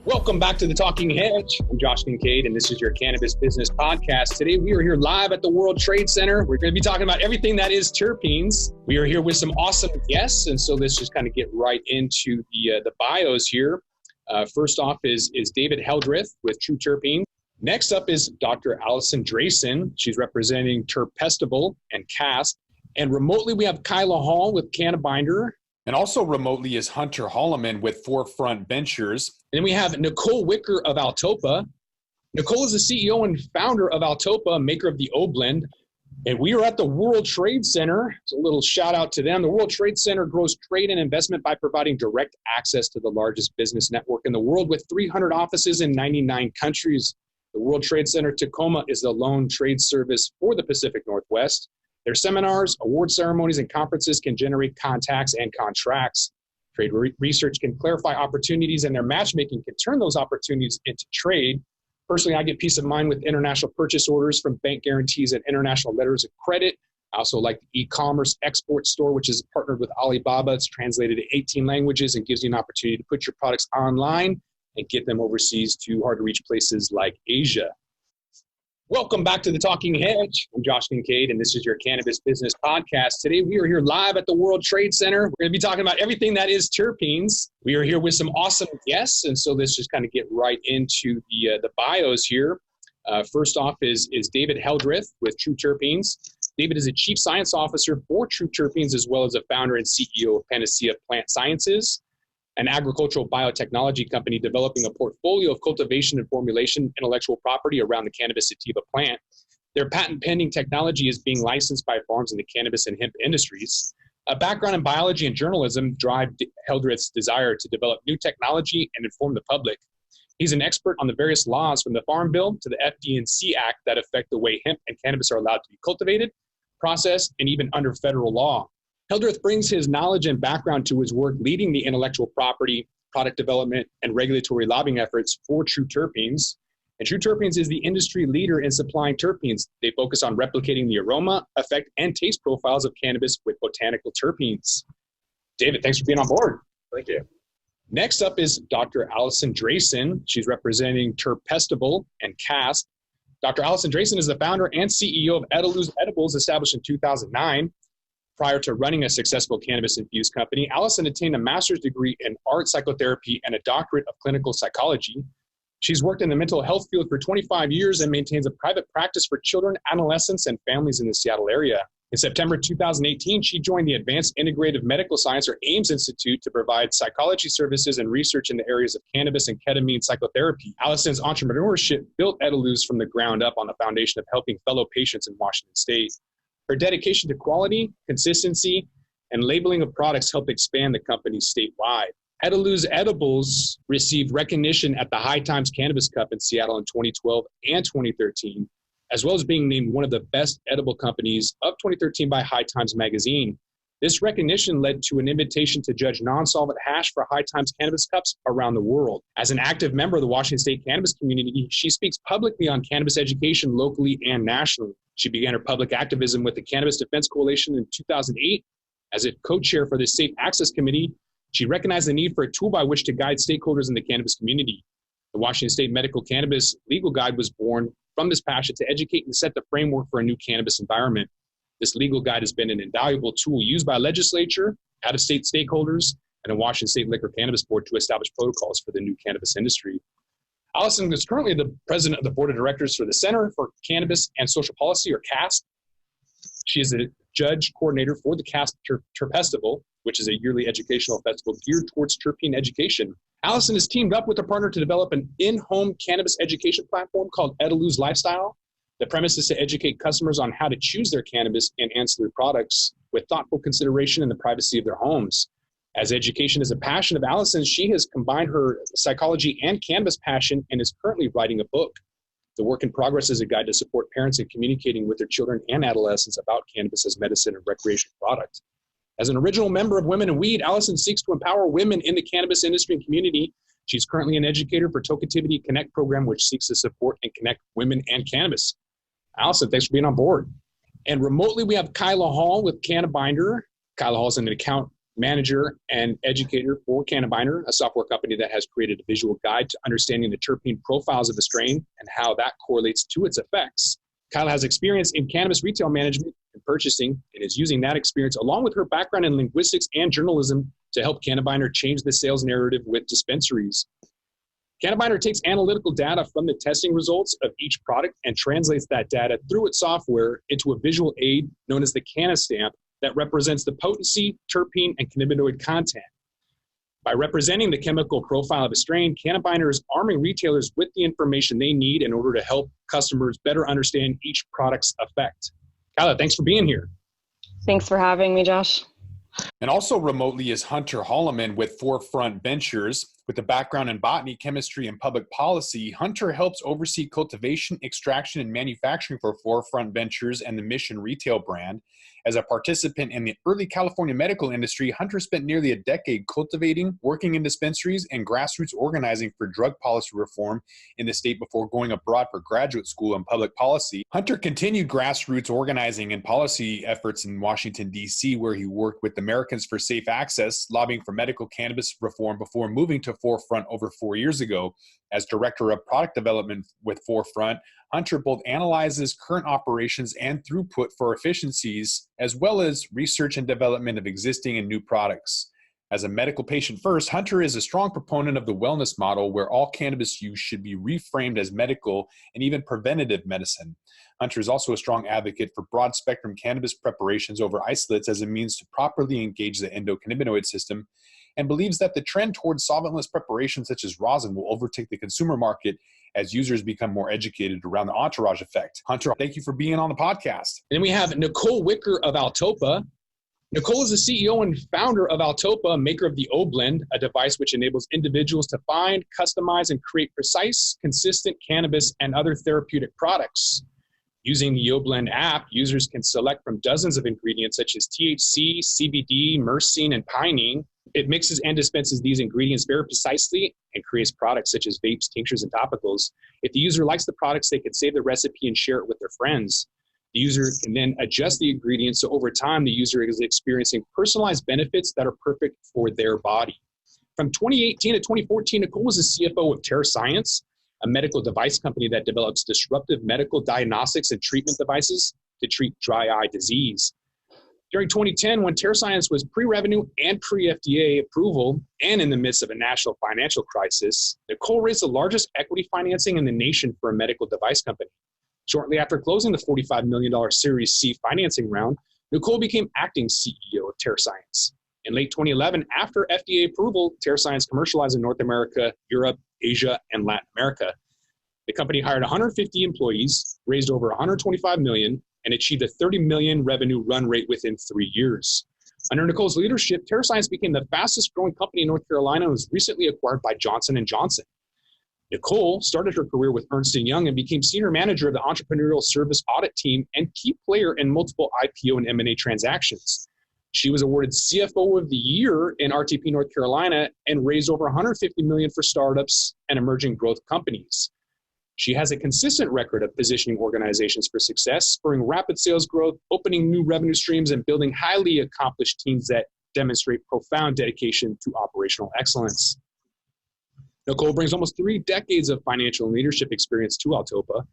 Welcome back to the Talking Hedge. I'm Josh Kincaid, and this is your Cannabis Business Podcast. Today, we are here live at the World Trade Center. We're going to be talking about everything that is terpenes. We are here with some awesome guests, and so let's just kind of get right into the bios here. First off is David Heldreth with True Terpene. Next up is Dr. Alison Draisin. She's representing Terpestival and CASP. And remotely, we have Kayla Hall with Cannabinder. And also remotely is Hunter Holliman with Forefront Ventures. And then we have Nicole Wicker of Altopa. Nicole is the CEO and founder of Altopa, maker of the Oblend. And we are at the World Trade Center. It's a little shout out to them. The World Trade Center grows trade and investment by providing direct access to the largest business network in the world with 300 offices in 99 countries. The World Trade Center Tacoma is the lone trade service for the Pacific Northwest. Their seminars, award ceremonies, and conferences can generate contacts and contracts. Trade research can clarify opportunities, and their matchmaking can turn those opportunities into trade. Personally, I get peace of mind with international purchase orders from bank guarantees and international letters of credit. I also like the e-commerce export store, which is partnered with Alibaba. It's translated to 18 languages and gives you an opportunity to put your products online and get them overseas to hard-to-reach places like Asia. Welcome back to the Talking Hedge. I'm Josh Kincaid, and this is your Cannabis Business Podcast. Today, we are here live at the World Trade Center. We're going to be talking about everything that is terpenes. We are here with some awesome guests, and so let's just kind of get right into the bios here. First off is David Heldreth with True Terpenes. David is a Chief Science Officer for True Terpenes, as well as a founder and CEO of Panacea Plant Sciences, an agricultural biotechnology company developing a portfolio of cultivation and formulation intellectual property around the cannabis sativa plant. Their patent-pending technology is being licensed by farms in the cannabis and hemp industries. A background in biology and journalism drive Heldreth's desire to develop new technology and inform the public. He's an expert on the various laws from the Farm Bill to the FD&C Act that affect the way hemp and cannabis are allowed to be cultivated, processed, and even under federal law. Heldreth brings his knowledge and background to his work leading the intellectual property, product development, and regulatory lobbying efforts for True Terpenes. And True Terpenes is the industry leader in supplying terpenes. They focus on replicating the aroma, effect, and taste profiles of cannabis with botanical terpenes. David, thanks for being on board. Thank you. Next up is Dr. Alison Draisin. She's representing Terpestival and CASP. Dr. Alison Draisin is the founder and CEO of Edibles, established in 2009. Prior to running a successful cannabis-infused company, Alison attained a master's degree in art psychotherapy and a doctorate of clinical psychology. She's worked in the mental health field for 25 years and maintains a private practice for children, adolescents, and families in the Seattle area. In September 2018, she joined the Advanced Integrative Medical Science, or AIMS Institute, to provide psychology services and research in the areas of cannabis and ketamine psychotherapy. Alison's entrepreneurship built Edibles from the ground up on the foundation of helping fellow patients in Washington State. Her dedication to quality, consistency, and labeling of products helped expand the company statewide. Edibles received recognition at the High Times Cannabis Cup in Seattle in 2012 and 2013, as well as being named one of the best edible companies of 2013 by High Times Magazine. This recognition led to an invitation to judge non-solvent hash for High Times Cannabis Cups around the world. As an active member of the Washington State cannabis community, she speaks publicly on cannabis education locally and nationally. She began her public activism with the Cannabis Defense Coalition in 2008. As a co-chair for the Safe Access Committee, she recognized the need for a tool by which to guide stakeholders in the cannabis community. The Washington State Medical Cannabis Legal Guide was born from this passion to educate and set the framework for a new cannabis environment. This legal guide has been an invaluable tool used by legislature, out-of-state stakeholders, and the Washington State Liquor Cannabis Board to establish protocols for the new cannabis industry. Alison is currently the president of the board of directors for the Center for Cannabis and Social Policy, or CASP. She is a judge coordinator for the CASP Terpestival, which is a yearly educational festival geared towards terpene education. Alison has teamed up with a partner to develop an in-home cannabis education platform called Edibles Lifestyle. The premise is to educate customers on how to choose their cannabis and ancillary products with thoughtful consideration in the privacy of their homes. As education is a passion of Alison's, she has combined her psychology and cannabis passion and is currently writing a book. The work in progress is a guide to support parents in communicating with their children and adolescents about cannabis as medicine and recreational product. As an original member of Women in Weed, Alison seeks to empower women in the cannabis industry and community. She's currently an educator for Toketivity Connect program, which seeks to support and connect women and cannabis. Alison, thanks for being on board. And remotely, we have Kayla Hall with Cannabinder. Kayla Hall is an account manager and educator for Cannabinder, a software company that has created a visual guide to understanding the terpene profiles of a strain and how that correlates to its effects. Kayla has experience in cannabis retail management and purchasing and is using that experience along with her background in linguistics and journalism to help Cannabinder change the sales narrative with dispensaries. Cannabinder takes analytical data from the testing results of each product and translates that data through its software into a visual aid known as the Canna stamp that represents the potency, terpene, and cannabinoid content. By representing the chemical profile of a strain, Cannabinder is arming retailers with the information they need in order to help customers better understand each product's effect. Kayla, thanks for being here. Thanks for having me, Josh. And also remotely is Hunter Holliman with Forefront Ventures. With a background in botany, chemistry, and public policy, Hunter helps oversee cultivation, extraction, and manufacturing for Forefront Ventures and the Mission Retail brand. As a participant in the early California medical industry, Hunter spent nearly a decade cultivating, working in dispensaries, and grassroots organizing for drug policy reform in the state before going abroad for graduate school in public policy. Hunter continued grassroots organizing and policy efforts in Washington, D.C., where he worked with Americans for Safe Access, lobbying for medical cannabis reform before moving to Forefront over 4 years ago. As Director of Product Development with Forefront, Hunter both analyzes current operations and throughput for efficiencies, as well as research and development of existing and new products. As a medical patient first, Hunter is a strong proponent of the wellness model where all cannabis use should be reframed as medical and even preventative medicine. Hunter is also a strong advocate for broad spectrum cannabis preparations over isolates as a means to properly engage the endocannabinoid system, and believes that the trend towards solventless preparations such as rosin will overtake the consumer market as users become more educated around the entourage effect. Hunter, thank you for being on the podcast. And then we have Nicole Wicker of Altopa. Nicole is the CEO and founder of Altopa, maker of the Oblend, a device which enables individuals to find, customize, and create precise, consistent cannabis and other therapeutic products. Using the Oblend app, users can select from dozens of ingredients such as THC, CBD, myrcene, and pinene. It mixes and dispenses these ingredients very precisely and creates products such as vapes, tinctures, and topicals. If the user likes the products, they can save the recipe and share it with their friends. The user can then adjust the ingredients so over time the user is experiencing personalized benefits that are perfect for their body. From 2018 to 2014, Nicole was the CFO of Terpene, a medical device company that develops disruptive medical diagnostics and treatment devices to treat dry eye disease. During 2010, when Terpene was pre-revenue and pre-FDA approval and in the midst of a national financial crisis, Nicole raised the largest equity financing in the nation for a medical device company. Shortly after closing the $45 million Series C financing round, Nicole became acting CEO of Terpene. In late 2011, after FDA approval, Terpene commercialized in North America, Europe, Asia, and Latin America. The company hired 150 employees, raised over $125 million, and achieved a $30 million revenue run rate within 3 years. Under Nicole's leadership, Terpene became the fastest growing company in North Carolina and was recently acquired by Johnson & Johnson. Nicole started her career with Ernst & Young and became senior manager of the entrepreneurial service audit team and key player in multiple IPO and M&A transactions. She was awarded CFO of the Year in RTP, North Carolina, and raised over $150 million for startups and emerging growth companies. She has a consistent record of positioning organizations for success, spurring rapid sales growth, opening new revenue streams, and building highly accomplished teams that demonstrate profound dedication to operational excellence. Nicole brings almost 3 decades of financial and leadership experience to Altopa.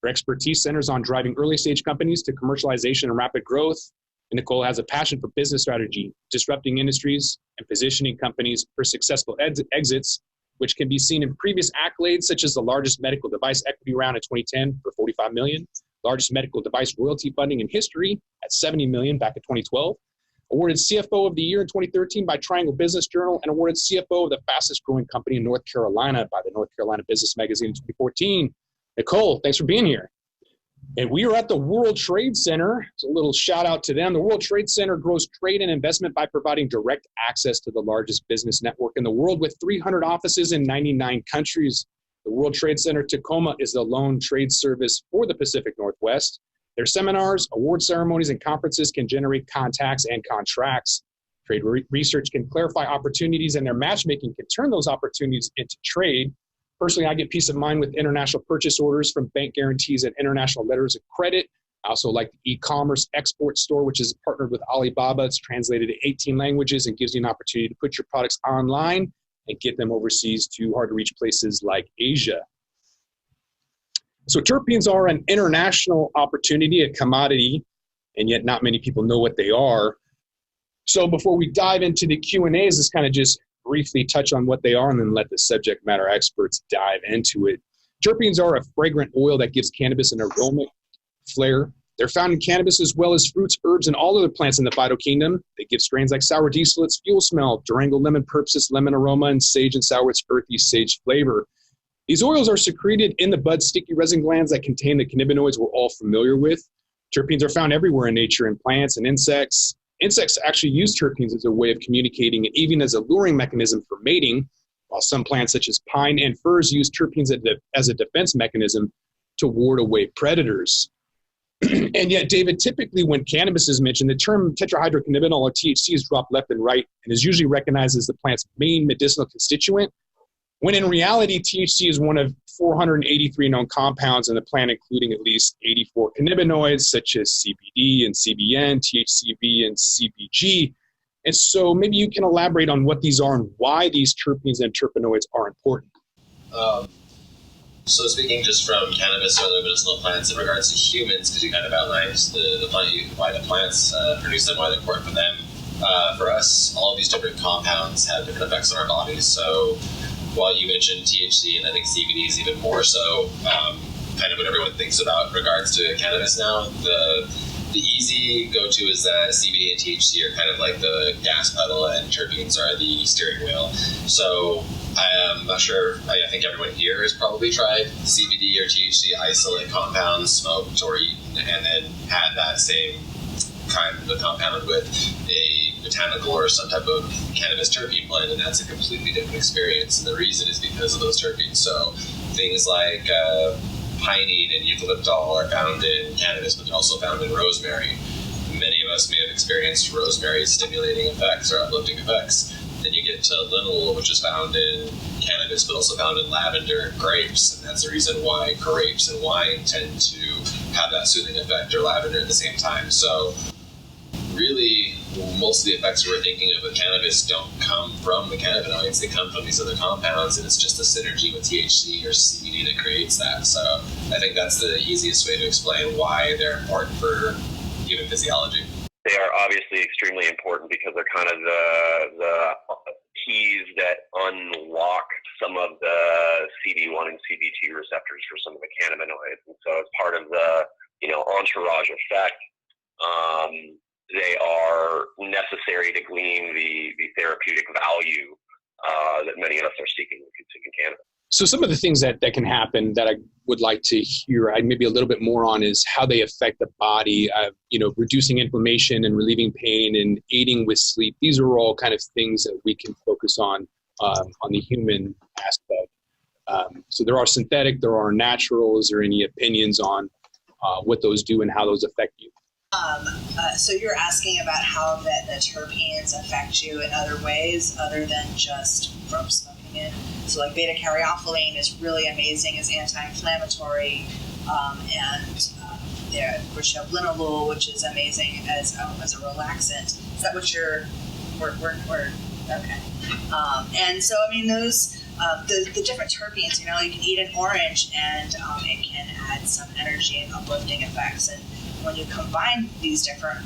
Her expertise centers on driving early-stage companies to commercialization and rapid growth. And Nicole has a passion for business strategy, disrupting industries, and positioning companies for successful exits, which can be seen in previous accolades, such as the largest medical device equity round in 2010 for $45 million, largest medical device royalty funding in history at $70 million back in 2012, awarded CFO of the Year in 2013 by Triangle Business Journal, and awarded CFO of the fastest growing company in North Carolina by the North Carolina Business Magazine in 2014. Nicole, thanks for being here. And we are at the World Trade Center. It's a little shout out to them. The World Trade Center grows trade and investment by providing direct access to the largest business network in the world with 300 offices in 99 countries. The World Trade Center Tacoma is the lone trade service for the Pacific Northwest. Their seminars, award ceremonies, and conferences can generate contacts and contracts. Trade research can clarify opportunities, and their matchmaking can turn those opportunities into trade. Personally, I get peace of mind with international purchase orders from bank guarantees and international letters of credit. I also like the e-commerce export store, which is partnered with Alibaba. It's translated to 18 languages and gives you an opportunity to put your products online and get them overseas to hard-to-reach places like Asia. So terpenes are an international opportunity, a commodity, and yet not many people know what they are. So before we dive into the Q&As, let's kind of just briefly touch on what they are and then let the subject matter experts dive into it. Terpenes are a fragrant oil that gives cannabis an aromatic flair. They're found in cannabis as well as fruits, herbs, and all other plants in the phytokingdom. They give strains like sour diesel, its fuel smell, Durango lemon purpose, lemon aroma, and sage and sour, its earthy sage flavor. These oils are secreted in the bud sticky resin glands that contain the cannabinoids we're all familiar with. Terpenes are found everywhere in nature, in plants and insects. Insects actually use terpenes as a way of communicating and even as a luring mechanism for mating, while some plants such as pine and firs use terpenes as a defense mechanism to ward away predators. And yet, David, typically when cannabis is mentioned, the term tetrahydrocannabinol or THC is dropped left and right and is usually recognized as the plant's main medicinal constituent, when in reality, THC is one of 483 known compounds in the plant, including at least 84 cannabinoids, such as CBD and CBN, THCV, and CBG. And so maybe you can elaborate on what these are and why these terpenes and terpenoids are important. So speaking just from cannabis or other medicinal plants in regards to humans, because you kind of outlined the plant, why the plants produce them, why they're important for them. For us, all of these different compounds have different effects on our bodies. So while you mentioned THC, and I think CBD is even more so, kind of what everyone thinks about in regards to cannabis now, the easy go-to is that CBD and THC are kind of like the gas pedal and terpenes are the steering wheel. So I'm not sure, I think everyone here has probably tried CBD or THC isolate compounds, smoked or eaten, and then had that same kind of compound with a botanical or some type of cannabis terpene blend, and that's a completely different experience. And the reason is because of those terpenes. So things like pinene and eucalyptol are found in cannabis, but they're also found in rosemary. Many of us may have experienced rosemary's stimulating effects or uplifting effects. Then you get to linalool, which is found in cannabis, but also found in lavender and grapes. And that's the reason why grapes and wine tend to have that soothing effect, or lavender at the same time. So really, most of the effects we're thinking of with cannabis don't come from the cannabinoids. They come from these other compounds, and it's just the synergy with THC or CBD that creates that. So I think that's the easiest way to explain why they're important for human physiology. They are obviously extremely important because they're kind of the keys that unlock some of the CD1 and CD2 receptors for some of the cannabinoids. And so as part of the, entourage effect, they are necessary to glean the therapeutic value that many of us are seeking when consuming cannabis. So some of the things that can happen that I would like to hear maybe a little bit more on is how they affect the body, reducing inflammation and relieving pain and aiding with sleep. These are all kind of things that we can focus on the human aspect. So there are synthetic, there are natural. Is there any opinions on what those do and how those affect you? So you're asking about how the terpenes affect you in other ways other than just from smoking it. So like beta-caryophyllene is really amazing as anti-inflammatory, and which have linalool, which is amazing as a relaxant. Is that what you're? Okay. And so those the different terpenes. You can eat an orange and it can add some energy and uplifting effects. And when you combine these different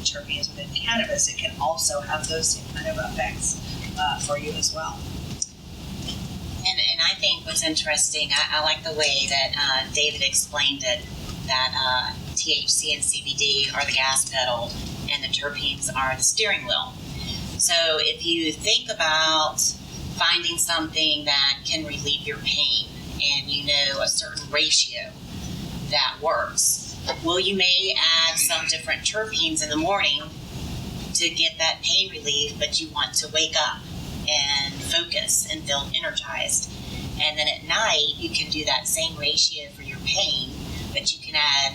terpenes within cannabis, it can also have those same kind of effects for you as well. And I think what's interesting, I like the way that David explained it, that THC and CBD are the gas pedal and the terpenes are the steering wheel. So if you think about finding something that can relieve your pain and a certain ratio that works, well, you may add some different terpenes in the morning to get that pain relief, but you want to wake up and focus and feel energized. And then at night, you can do that same ratio for your pain, but you can add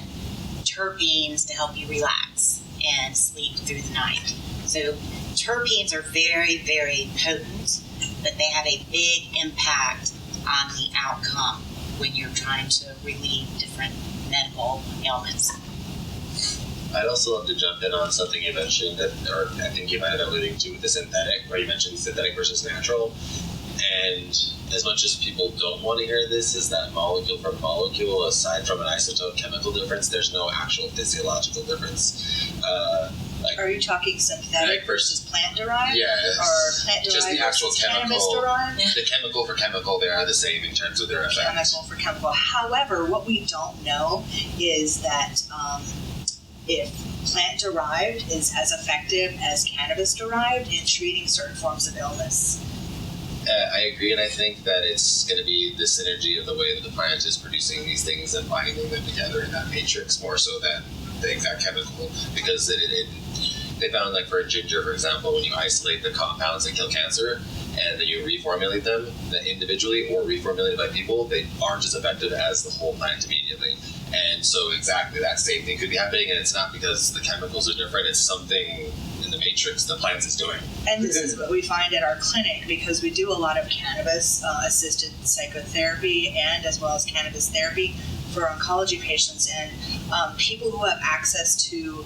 terpenes to help you relax and sleep through the night. So terpenes are very, very potent, but they have a big impact on the outcome when you're trying to relieve different medical ailments. I'd also love to jump in on something you mentioned, or I think you might have been alluding to with the synthetic, where you mentioned synthetic versus natural. And as much as people don't want to hear this, is that molecule for molecule, aside from an isotope chemical difference, there's no actual physiological difference. Are you talking synthetic versus plant-derived? Yeah. Or plant-derived just the actual versus chemical. Cannabis-derived? The chemical for chemical, they are the same in terms of their effect. Chemical for chemical. However, what we don't know is that if plant-derived is as effective as cannabis-derived in treating certain forms of illness. I agree, and I think that it's going to be the synergy of the way that the plant is producing these things and binding them together in that matrix more so than the exact chemical, because they found, like for ginger, for example, when you isolate the compounds that kill cancer and then you reformulate them individually or reformulated by people, they aren't as effective as the whole plant immediately. And so exactly that same thing could be happening, and it's not because the chemicals are different, it's something in the matrix the plant is doing. And this is what we find at our clinic, because we do a lot of cannabis-assisted psychotherapy and as well as cannabis therapy for oncology patients. And people who have access to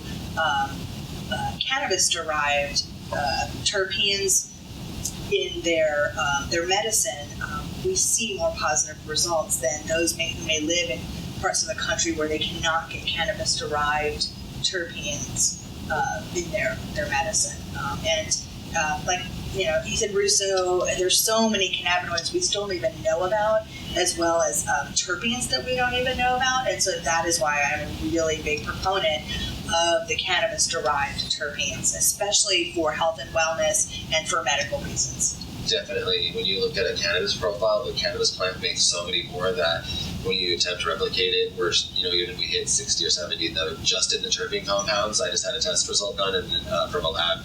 cannabis-derived terpenes in their medicine, we see more positive results than those who may live in parts of the country where they cannot get cannabis-derived terpenes in their medicine. Like, Ethan Russo, there's so many cannabinoids we still don't even know about, as well as terpenes that we don't even know about. And so that is why I'm a really big proponent of the cannabis-derived terpenes, especially for health and wellness and for medical reasons. Definitely. When you look at a cannabis profile, the cannabis plant makes so many more that when you attempt to replicate it, even if we hit 60 or 70, just in the terpene compounds, I just had a test result done from a lab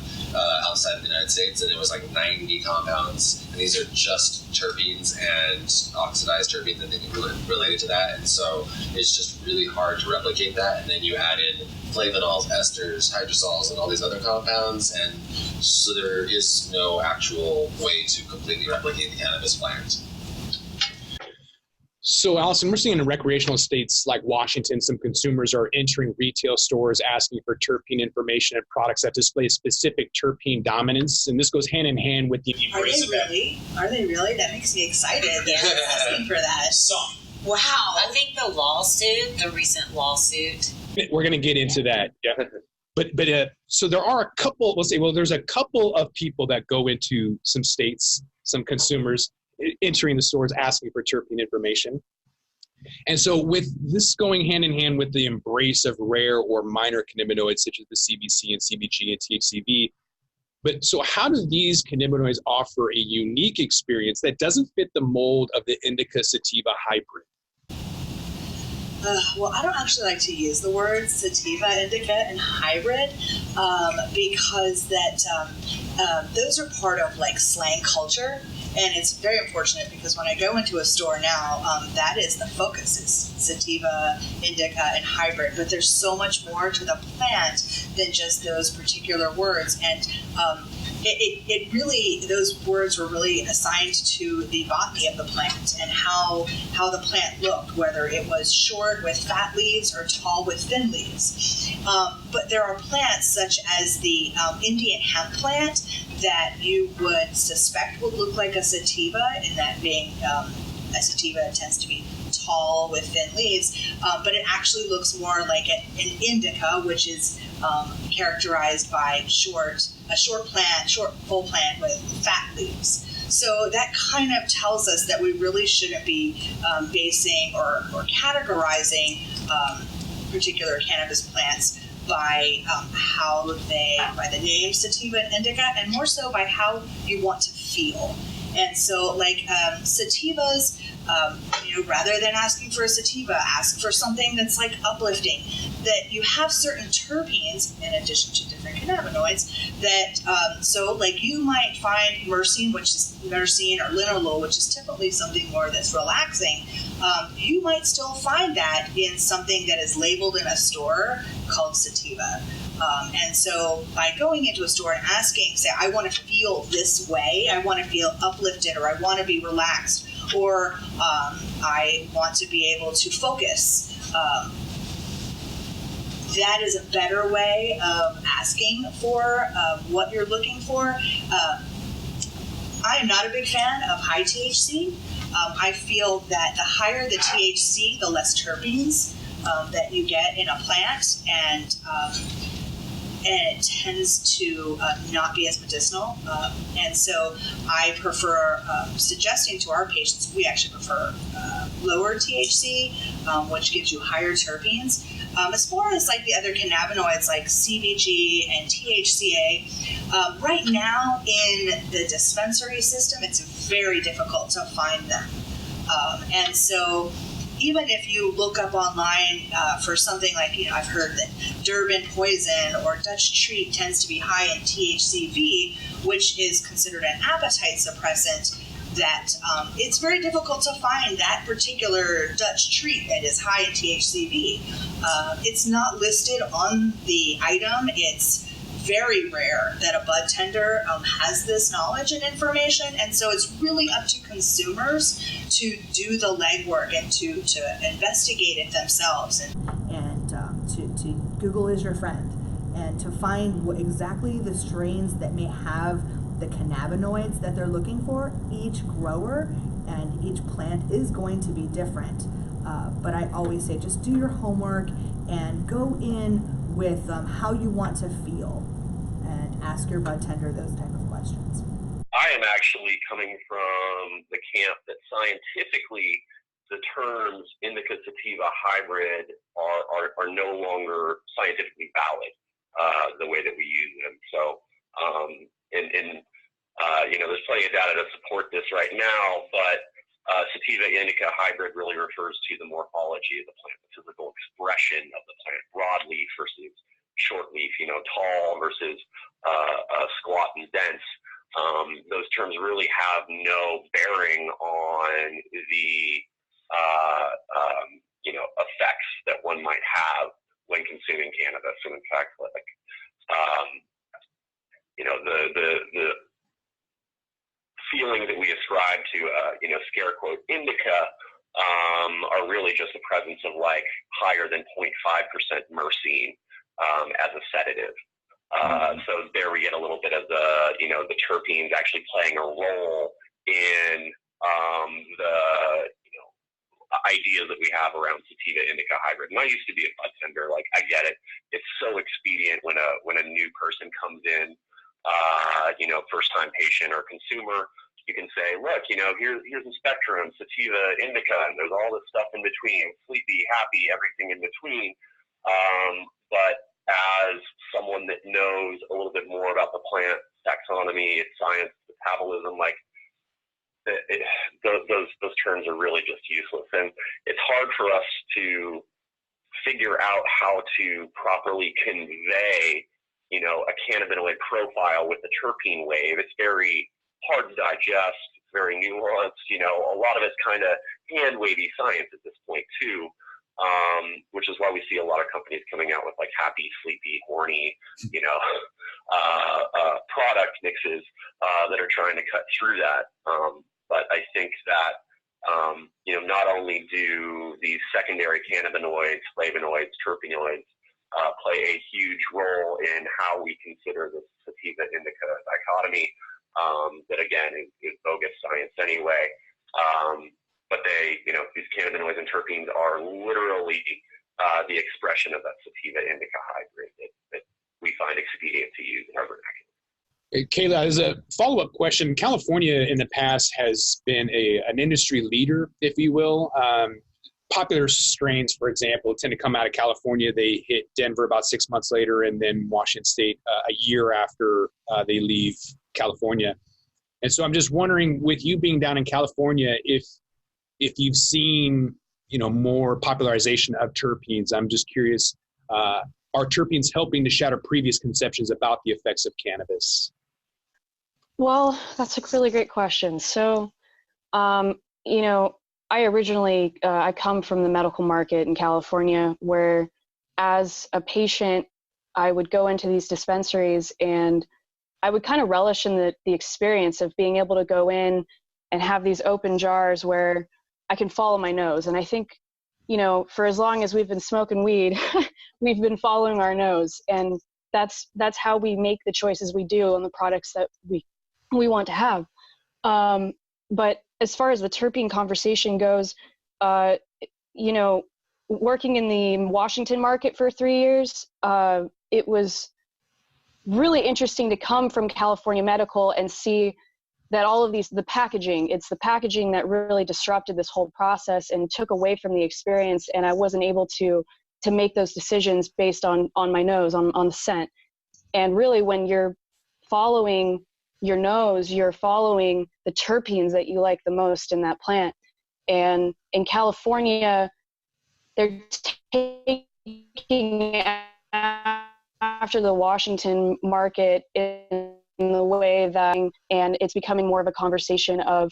outside of the United States, and it was like 90 compounds, and these are just terpenes and oxidized terpenes and things related to that, and so it's just really hard to replicate that. And then you add in flavonols, esters, hydrosols, and all these other compounds, and so there is no actual way to completely replicate the cannabis plant. So, Alison, we're seeing in recreational states like Washington, some consumers are entering retail stores asking for terpene information and products that display specific terpene dominance, and this goes hand in hand with the embrace of that. Are they really? That makes me excited. They're asking for that. Some. Wow. I think the recent lawsuit. We're going to get into that. Yeah. But so there are a couple, there's a couple of people that go into some states, some consumers entering the stores asking for terpene information. And so with this going hand in hand with the embrace of rare or minor cannabinoids such as the CBC and CBG and THCV, but so how do these cannabinoids offer a unique experience that doesn't fit the mold of the Indica Sativa hybrid? Well, I don't actually like to use the words sativa, indica, and hybrid because those are part of like slang culture. And it's very unfortunate because when I go into a store now, that is the focus, is sativa, indica, and hybrid. But there's so much more to the plant than just those particular words. And it really, those words were really assigned to the botany of the plant and how the plant looked, whether it was short with fat leaves or tall with thin leaves. But there are plants such as the Indian hemp plant that you would suspect would look like a sativa, in that being a sativa tends to be tall with thin leaves, but it actually looks more like an indica, which is characterized by a short full plant with fat leaves. So that kind of tells us that we really shouldn't be basing or categorizing particular cannabis plants by by the name sativa and indica, and more so by how you want to feel. And so, like sativas, rather than asking for a sativa, ask for something that's like uplifting. That you have certain terpenes in addition to different cannabinoids. That so, like you might find myrcene, or linalool, which is typically something more that's relaxing. You might still find that in something that is labeled in a store called sativa. And so by going into a store and asking, say, I want to feel this way, I want to feel uplifted, or I want to be relaxed, or I want to be able to focus. that is a better way of asking for what you're looking for. I am not a big fan of high THC. I feel that the higher the THC, the less terpenes that you get in a plant, and it tends to not be as medicinal. And so I prefer suggesting to our patients, we actually prefer lower THC, which gives you higher terpenes. As far as like the other cannabinoids like CBG and THCA, right now in the dispensary system, it's very difficult to find them. And so even if you look up online for something like, I've heard that Durban poison or Dutch treat tends to be high in THCV, which is considered an appetite suppressant, that it's very difficult to find that particular Dutch treat that is high in THCV. It's not listed on the item. It's very rare that a bud tender has this knowledge and information, and so it's really up to consumers to do the legwork and to investigate it themselves, and to Google is your friend, and to find exactly the strains that may have the cannabinoids that they're looking for. Each grower and each plant is going to be different, but I always say just do your homework and go in with how you want to feel, and ask your bud tender those type of questions. I am actually coming from the camp that scientifically the terms Indica Sativa hybrid are no longer scientifically valid the way that we use them. So, there's plenty of data to support this right now, but Sativa Indica hybrid really refers to the morphology of the plant, the physical expression of the plant, broadleaf versus shortleaf, tall versus squat and dense. Those terms really have no bearing on the effects that one might have when consuming cannabis. And in fact, the feeling that we ascribe to scare quote indica are really just the presence of like higher than 0.5% myrcene as a sedative. So there we get a little bit of the terpenes actually playing a role in the ideas that we have around Sativa Indica hybrid. And I used to be a bud tender. Like, I get it. It's so expedient when a new person comes in, first time patient or consumer. You can say, look, here's a spectrum, Sativa Indica, and there's all this stuff in between, sleepy, happy, everything in between. But as someone that knows a little bit more about the plant taxonomy, its science, metabolism, like those terms are really just useless. And it's hard for us to figure out how to properly convey, a cannabinoid profile with the terpene wave. It's very hard to digest, it's very nuanced, a lot of it's kind of hand-wavy science at this point too. Which is why we see a lot of companies coming out with like happy, sleepy, horny, product mixes that are trying to cut through that. But I think that, not only do these secondary cannabinoids, flavonoids, terpenoids play a huge role in how we consider the sativa indica dichotomy, that again is bogus science anyway. But these cannabinoids and terpenes are literally the expression of that sativa indica hybrid that we find expedient to use in our vernacular. Kayla, as a follow-up question, California in the past has been an industry leader, if you will. Popular strains, for example, tend to come out of California. They hit Denver about 6 months later, and then Washington State a year after they leave California. And so I'm just wondering, with you being down in California, if you've seen, more popularization of terpenes. I'm just curious, are terpenes helping to shatter previous conceptions about the effects of cannabis? Well, that's a really great question. So, I originally, I come from the medical market in California, where as a patient, I would go into these dispensaries and I would kind of relish in the experience of being able to go in and have these open jars where I can follow my nose. And I think, you know, for as long as we've been smoking weed, we've been following our nose, and that's how we make the choices we do on the products that we want to have. But as far as the terpene conversation goes, you know, working in the Washington market for 3 years, it was really interesting to come from California medical and see that all of these, the packaging, it's the packaging that really disrupted this whole process and took away from the experience. And I wasn't able to make those decisions based on my nose, on the scent. And really, when you're following your nose, you're following the terpenes that you like the most in that plant. And in California, they're taking after the Washington market in the way that, and it's becoming more of a conversation of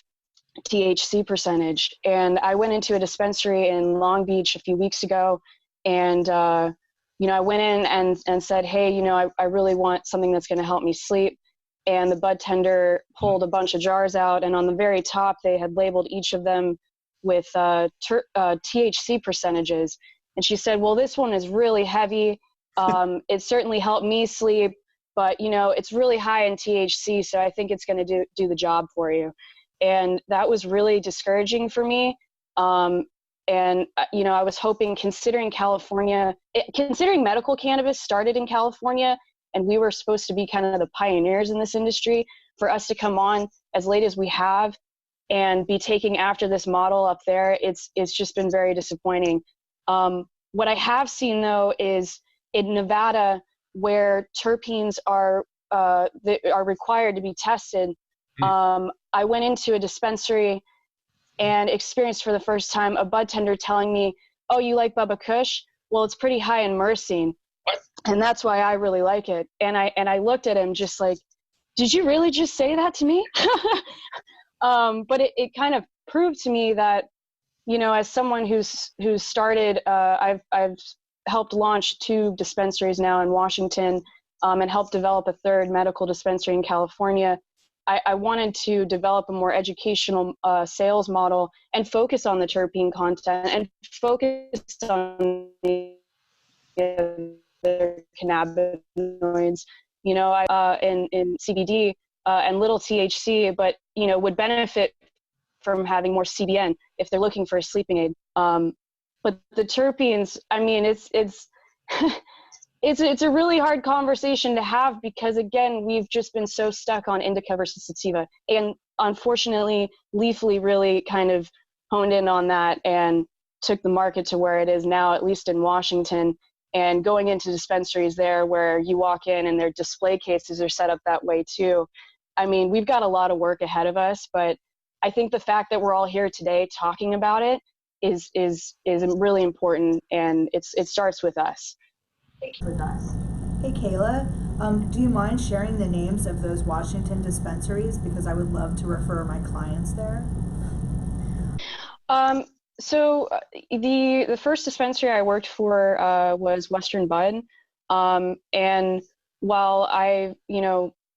THC percentage. And I went into a dispensary in Long Beach a few weeks ago, and you know, I went in and said, hey, you know, I really want something that's going to help me sleep. And the bud tender pulled a bunch of jars out, and on the very top, they had labeled each of them with THC percentages. And she said, well, this one is really heavy. It certainly helped me sleep, but, you know, it's really high in THC, so I think it's going to do the job for you. And that was really discouraging for me. And, you know, I was hoping, considering medical cannabis started in California, and we were supposed to be kind of the pioneers in this industry, for us to come on as late as we have and be taking after this model up there, it's just been very disappointing. What I have seen, though, is in Nevada, where terpenes are required to be tested, I went into a dispensary and experienced for the first time a bud tender telling me, oh, you like Bubba Kush? Well, it's pretty high in myrcene. And that's why I really like it. And I looked at him just like, did you really just say that to me? But it kind of proved to me that, you know, as someone who's started, I've helped launch 2 dispensaries now in Washington, and helped develop a 3rd medical dispensary in California. I wanted to develop a more educational sales model and focus on the terpene content and focus on the cannabinoids, you know, in CBD and little THC, but, you know, would benefit from having more CBN if they're looking for a sleeping aid. But the terpenes, I mean, it's it's a really hard conversation to have, because, again, we've just been so stuck on indica versus sativa. And unfortunately, Leafly really kind of honed in on that and took the market to where it is now, at least in Washington. And going into dispensaries there where you walk in and their display cases are set up that way too. I mean, we've got a lot of work ahead of us, but I think the fact that we're all here today talking about it is really important, and it starts with us. Hey Kayla, do you mind sharing the names of those Washington dispensaries, because I would love to refer my clients there? So the first dispensary I worked for was Western Bud, and while I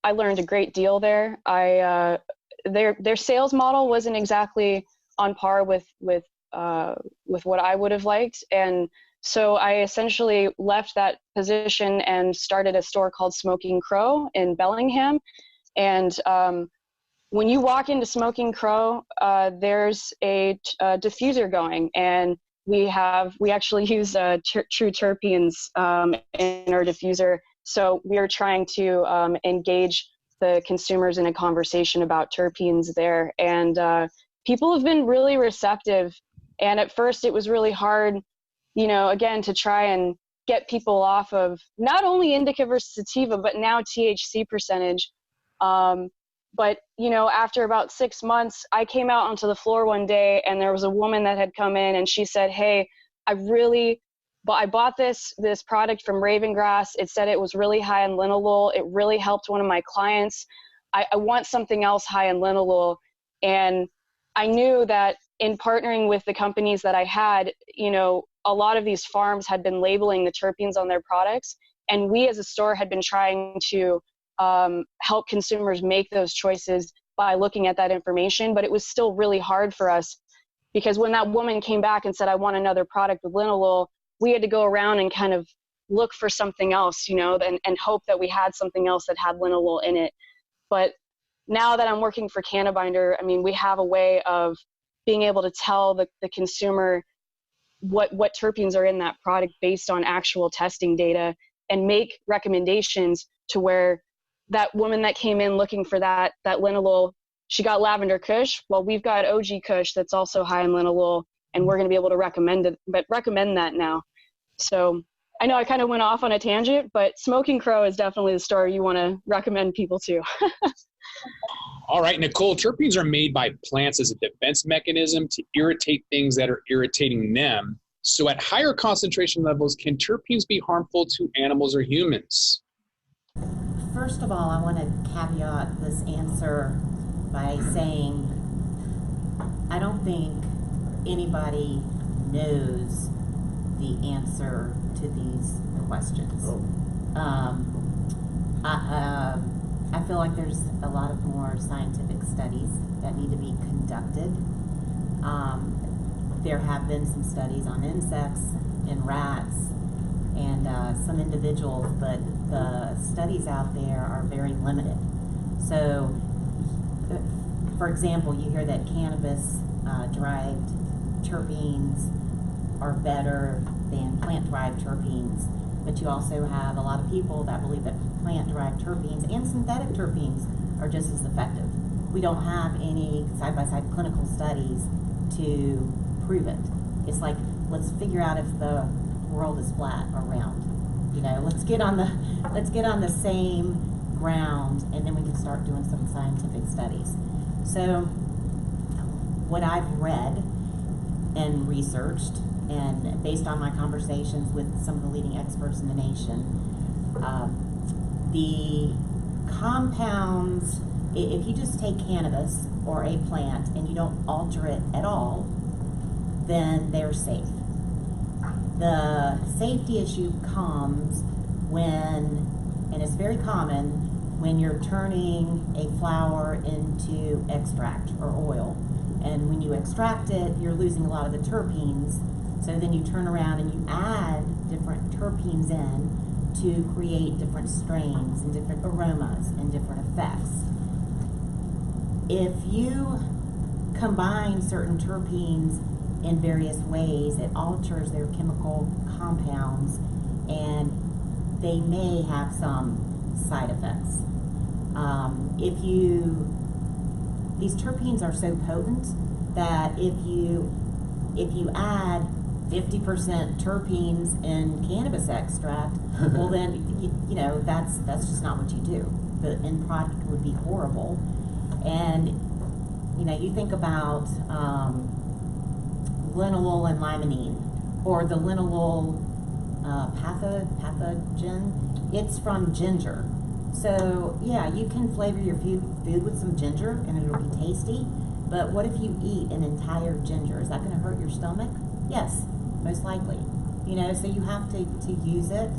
learned a great deal there, their sales model wasn't exactly on par with what I would have liked, and so I essentially left that position and started a store called Smoking Crow in Bellingham. And when you walk into Smoking Crow, there's a diffuser going, and we actually use true terpenes in our diffuser. So we are trying to engage the consumers in a conversation about terpenes there, and people have been really receptive. And at first, it was really hard, you know, again, to try and get people off of not only indica versus sativa, but now THC percentage. But, you know, after about 6 months, I came out onto the floor one day, and there was a woman that had come in, and she said, hey, I bought this product from Ravengrass. It said it was really high in linalool. It really helped one of my clients. I want something else high in linalool. And I knew that in partnering with the companies that I had, you know, a lot of these farms had been labeling the terpenes on their products, and we as a store had been trying to help consumers make those choices by looking at that information, but it was still really hard for us because when that woman came back and said, I want another product with linalool, we had to go around and kind of look for something else, you know, and hope that we had something else that had linalool in it. But now that I'm working for Cannabinder, I mean, we have a way of being able to tell the consumer what terpenes are in that product based on actual testing data, and make recommendations to where that woman that came in looking for that linalool, she got lavender kush. Well, we've got OG kush that's also high in linalool, and we're going to be able to recommend that now. So I know I kind of went off on a tangent, but Smoking Crow is definitely the story you want to recommend people to. All right, Nicole, terpenes are made by plants as a defense mechanism to irritate things that are irritating them. So at higher concentration levels, can terpenes be harmful to animals or humans? First of all, I want to caveat this answer by saying I don't think anybody knows the answer to these questions. I feel like there's a lot of more scientific studies that need to be conducted. There have been some studies on insects and rats and some individuals, but the studies out there are very limited. So, for example, you hear that cannabis-derived terpenes are better than plant-derived terpenes, but you also have a lot of people that believe that plant-derived terpenes and synthetic terpenes are just as effective. We don't have any side-by-side clinical studies to prove it. It's like, let's figure out if the world is flat or round. You know, let's get on the same ground, and then we can start doing some scientific studies. So, what I've read and researched, and based on my conversations with some of the leading experts in the nation, the compounds, if you just take cannabis or a plant and you don't alter it at all, then they're safe. The safety issue comes when, and it's very common, when you're turning a flower into extract or oil. And when you extract it, you're losing a lot of the terpenes. So then you turn around and you add different terpenes in to create different strains and different aromas and different effects. If you combine certain terpenes in various ways, it alters their chemical compounds, and they may have some side effects. These terpenes are so potent that if you add 50% terpenes in cannabis extract, well then, you know, that's just not what you do. The end product would be horrible. And, you know, you think about linalool and limonene, or the linalool pathogen, it's from ginger. So, yeah, you can flavor your food with some ginger and it'll be tasty, but what if you eat an entire ginger? Is that going to hurt your stomach? Yes, most likely. You know, so you have to use it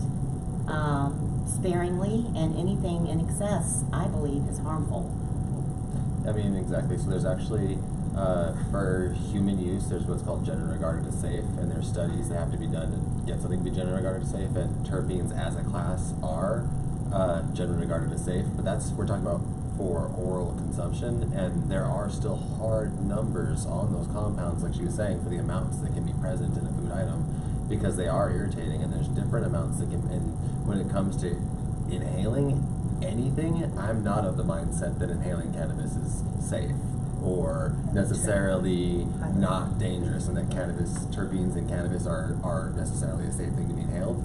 sparingly, and anything in excess, I believe, is harmful. I mean, exactly. So there's actually, for human use, there's what's called generally regarded as safe, and there's studies that have to be done to get something to be generally regarded as safe, and terpenes as a class are generally regarded as safe, but we're talking about for oral consumption, and there are still hard numbers on those compounds, like she was saying, for the amounts that can be present in a food item, because they are irritating, and there's different amounts that can, and when it comes to inhaling anything, I'm not of the mindset that inhaling cannabis is safe or necessarily not dangerous, and that cannabis, terpenes in cannabis are necessarily a safe thing to be inhaled.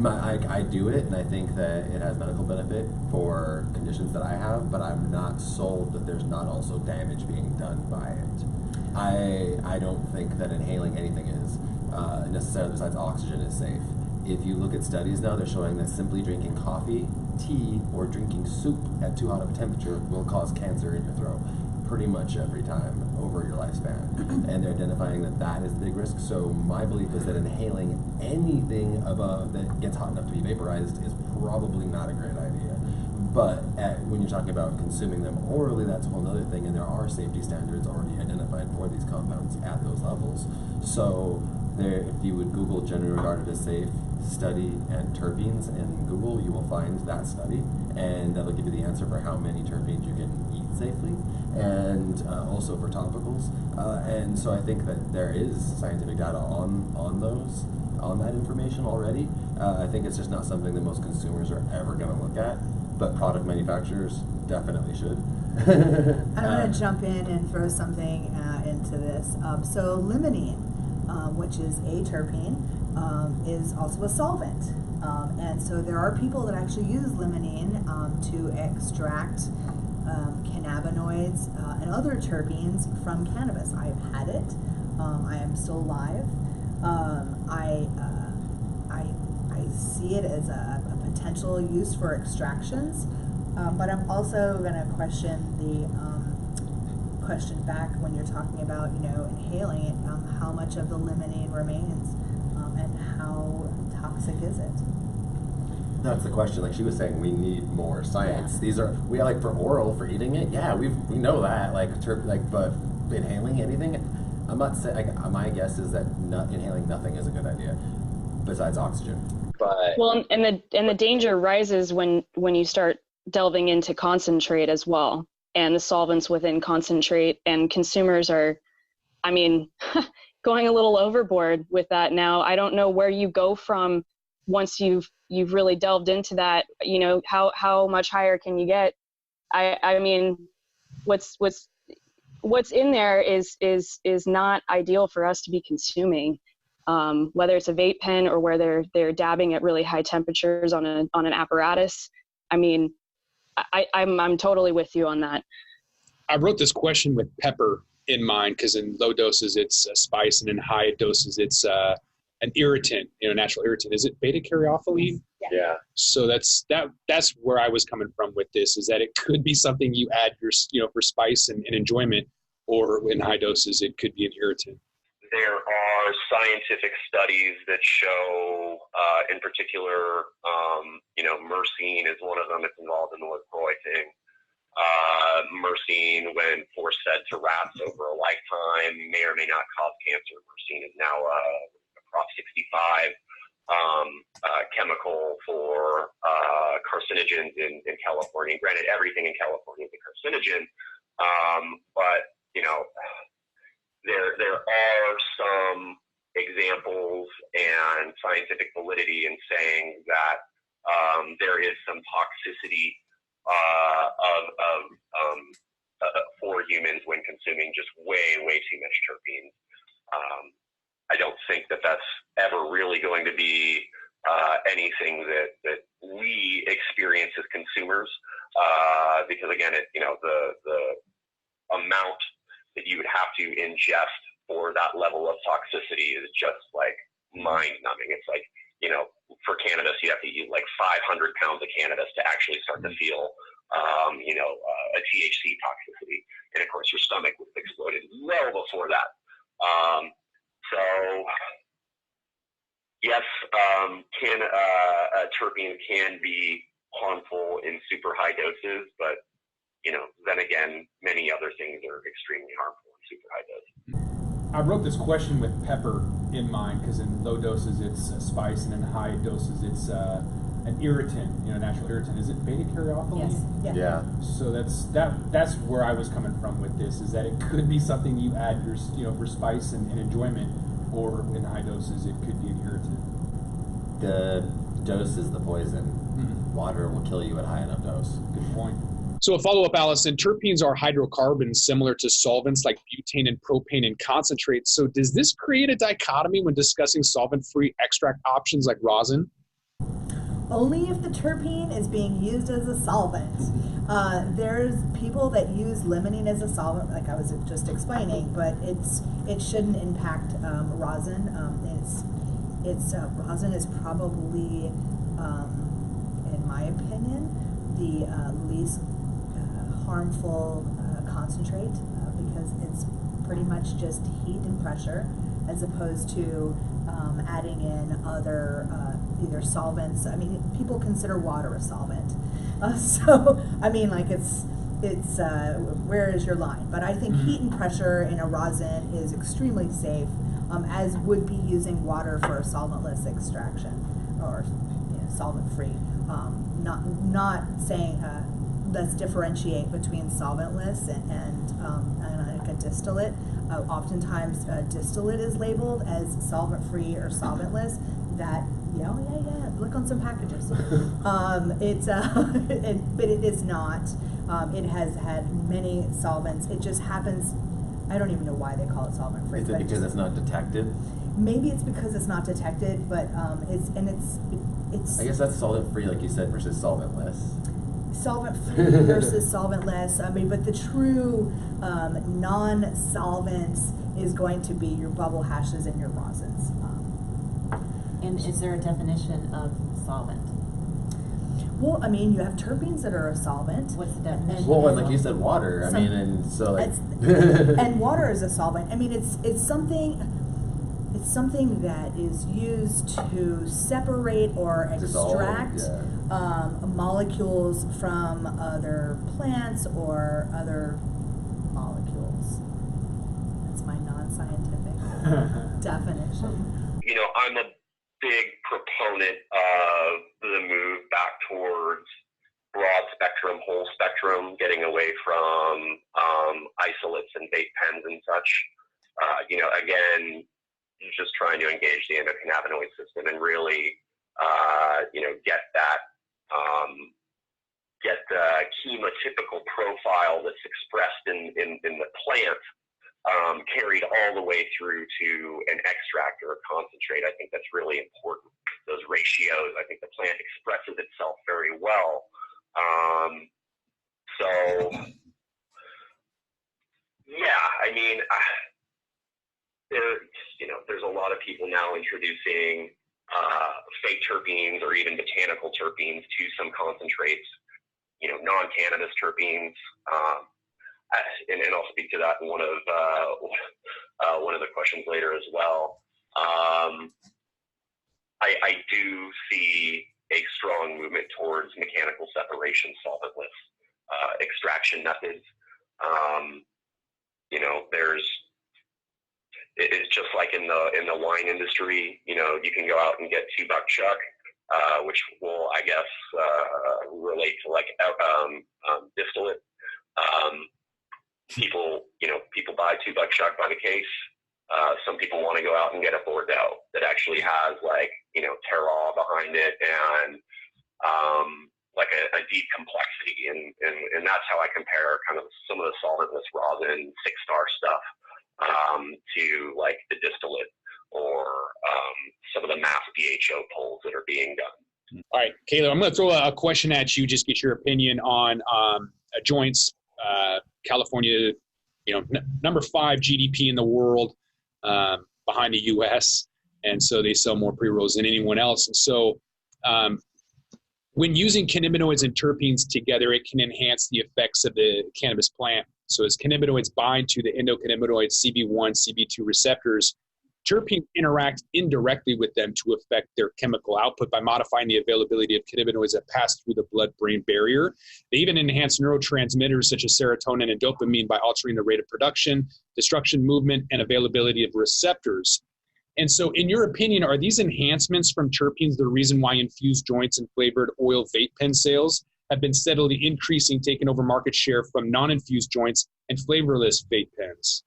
I do it, and I think that it has medical benefit for conditions that I have, but I'm not sold that there's not also damage being done by it. I don't think that inhaling anything is necessarily, besides oxygen, is safe. If you look at studies now, they're showing that simply drinking coffee, tea, or drinking soup at too hot of a temperature will cause cancer in your throat pretty much every time over your lifespan. And they're identifying that that is the big risk. So my belief is that inhaling anything above that gets hot enough to be vaporized is probably not a great idea. But when you're talking about consuming them orally, that's a whole other thing, and there are safety standards already identified for compounds at those levels. So there, if you would Google generally regarded as safe study and terpenes in Google, you will find that study, and that'll give you the answer for how many terpenes you can eat safely, and also for topicals. And so I think that there is scientific data on that information already. I think it's just not something that most consumers are ever going to look at, but product manufacturers definitely should. I want to jump in and throw something into this. So limonene, which is a terpene, is also a solvent. And so there are people that actually use limonene to extract cannabinoids and other terpenes from cannabis. I've had it. I am still alive. I see it as a potential use for extractions, but I'm also going to question back when you're talking about, inhaling it, how much of the limonene remains, and how toxic is it? That's the question. Like she was saying, we need more science. Yeah. We like for oral, for eating it. Yeah, we know that. But inhaling anything, I'm not saying. My guess is that inhaling nothing is a good idea, besides oxygen. But and the danger rises when you start delving into concentrate as well, and the solvents within concentrate, and consumers are, going a little overboard with that now. I don't know where you go from once you've really delved into that. How much higher can you get? I mean, what's in there is not ideal for us to be consuming, whether it's a vape pen or where they're dabbing at really high temperatures on an apparatus. I'm totally with you on that. I wrote this question with pepper in mind, because in low doses it's a spice, and in high doses it's an irritant, natural irritant. Is it beta-caryophyllene? Yeah. So that's where I was coming from with this, is that it could be something you add for spice and enjoyment, or in high doses it could be an irritant. There are scientific studies that show, in particular, myrcene is one of them. It's involved in the LaCroix thing. Myrcene, when force-fed to rats over a lifetime, may or may not cause cancer. Myrcene is now a Prop 65 chemical for carcinogens in California. Granted, everything in California is a carcinogen, but there are some examples and scientific validity in saying that there is some toxicity for humans when consuming just way too much terpenes. I don't think that that's ever really going to be anything that we experience as consumers, because again, the amount that you would have to ingest for that level of toxicity is just like mind-numbing. It's like, for cannabis, you have to eat like 500 pounds of cannabis to actually start to feel, a THC toxicity. And of course, your stomach would have exploded well before that. So, yes, terpene can be harmful in super high doses, but then again, many other things are extremely harmful in super high doses. I wrote this question with pepper in mind, because in low doses it's a spice, and in high doses it's an irritant, natural irritant. Is it beta-caryophyllene? Yes. Yeah. So that's where I was coming from with this, is that it could be something you add for spice and enjoyment, or in high doses it could be an irritant. The dose is the poison. Mm-hmm. Water will kill you at high enough dose. Good point. So a follow-up, Alison, terpenes are hydrocarbons similar to solvents like butane and propane in concentrate. So does this create a dichotomy when discussing solvent-free extract options like rosin? Only if the terpene is being used as a solvent. There's people that use limonene as a solvent, like I was just explaining, but it shouldn't impact rosin. Rosin is probably, in my opinion, the least harmful concentrate, because it's pretty much just heat and pressure, as opposed to adding in other either solvents. People consider water a solvent, so it's it's where is your line? But I think heat and pressure in a rosin is extremely safe, as would be using water for a solventless extraction or solvent-free. Not saying let's differentiate between solventless and like a distillate. Oftentimes, distillate is labeled as solvent-free or solventless. That look on some packages. But it is not. It has had many solvents. It just happens. I don't even know why they call it solvent-free. Is it because it's not detected? Maybe it's because it's not detected, but it's. I guess that's solvent-free, like you said, versus solventless. Solvent-free versus solventless. I mean, but the true non-solvents is going to be your bubble hashes and your rosins. And is there a definition of solvent? Well, I mean, you have terpenes that are a solvent. What's the definition? And like you said, water. And so like and water is a solvent. I mean, it's something that is used to separate or extract molecules from other plants or other molecules. That's my non-scientific definition. I'm a big proponent of the move back towards broad spectrum, whole spectrum, getting away from isolates and vape pens and such. Again, just trying to engage the endocannabinoid system and really, get the chemotypical profile that's expressed in the plant carried all the way through to an extract or a concentrate. I think that's really important. Those ratios, I think the plant expresses itself very well. There's a lot of people now introducing fake terpenes or even botanical terpenes to some concentrates, non-cannabis terpenes. And I'll speak to that in one of the questions later as well. I do see a strong movement towards mechanical separation, solventless extraction methods. It's just like in the wine industry. You can go out and get $2 chuck, which will, I guess, relate to like distillate. People buy $2 chuck by the case. Some people want to go out and get a Bordeaux that actually has terroir behind it and like a deep complexity, and that's how I compare kind of some of the solventless rosin 6-star stuff to like the distillate or some of the mass BHO pulls that are being done. All right, Kayla, I'm going to throw a question at you. Just get your opinion on joints. California, number 5 GDP in the world, behind the U.S., and so they sell more pre-rolls than anyone else. And so, when using cannabinoids and terpenes together, it can enhance the effects of the cannabis plant. So, as cannabinoids bind to the endocannabinoid CB1, CB2 receptors, terpenes interact indirectly with them to affect their chemical output by modifying the availability of cannabinoids that pass through the blood-brain barrier. They even enhance neurotransmitters such as serotonin and dopamine by altering the rate of production, destruction, movement, and availability of receptors. And so, in your opinion, are these enhancements from terpenes the reason why infused joints and flavored oil vape pen sales have been steadily increasing, taking over market share from non-infused joints and flavorless vape pens?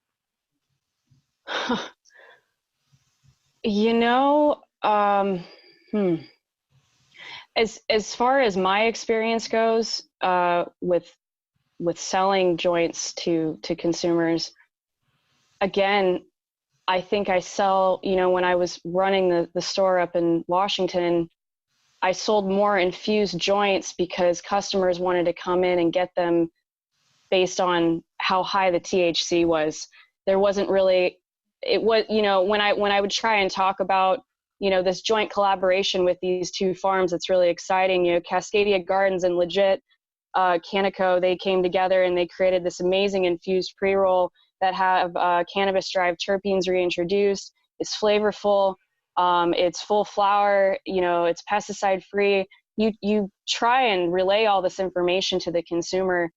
As far as my experience goes, with selling joints to consumers, again, I think I sell, when I was running the store up in Washington, I sold more infused joints because customers wanted to come in and get them based on how high the THC was. There wasn't really, it was, when I would try and talk about, this joint collaboration with these two farms, it's really exciting. Cascadia Gardens and Legit Canico, they came together and they created this amazing infused pre-roll that have cannabis-derived terpenes reintroduced. It's flavorful. It's full flower. It's pesticide-free. You try and relay all this information to the consumer,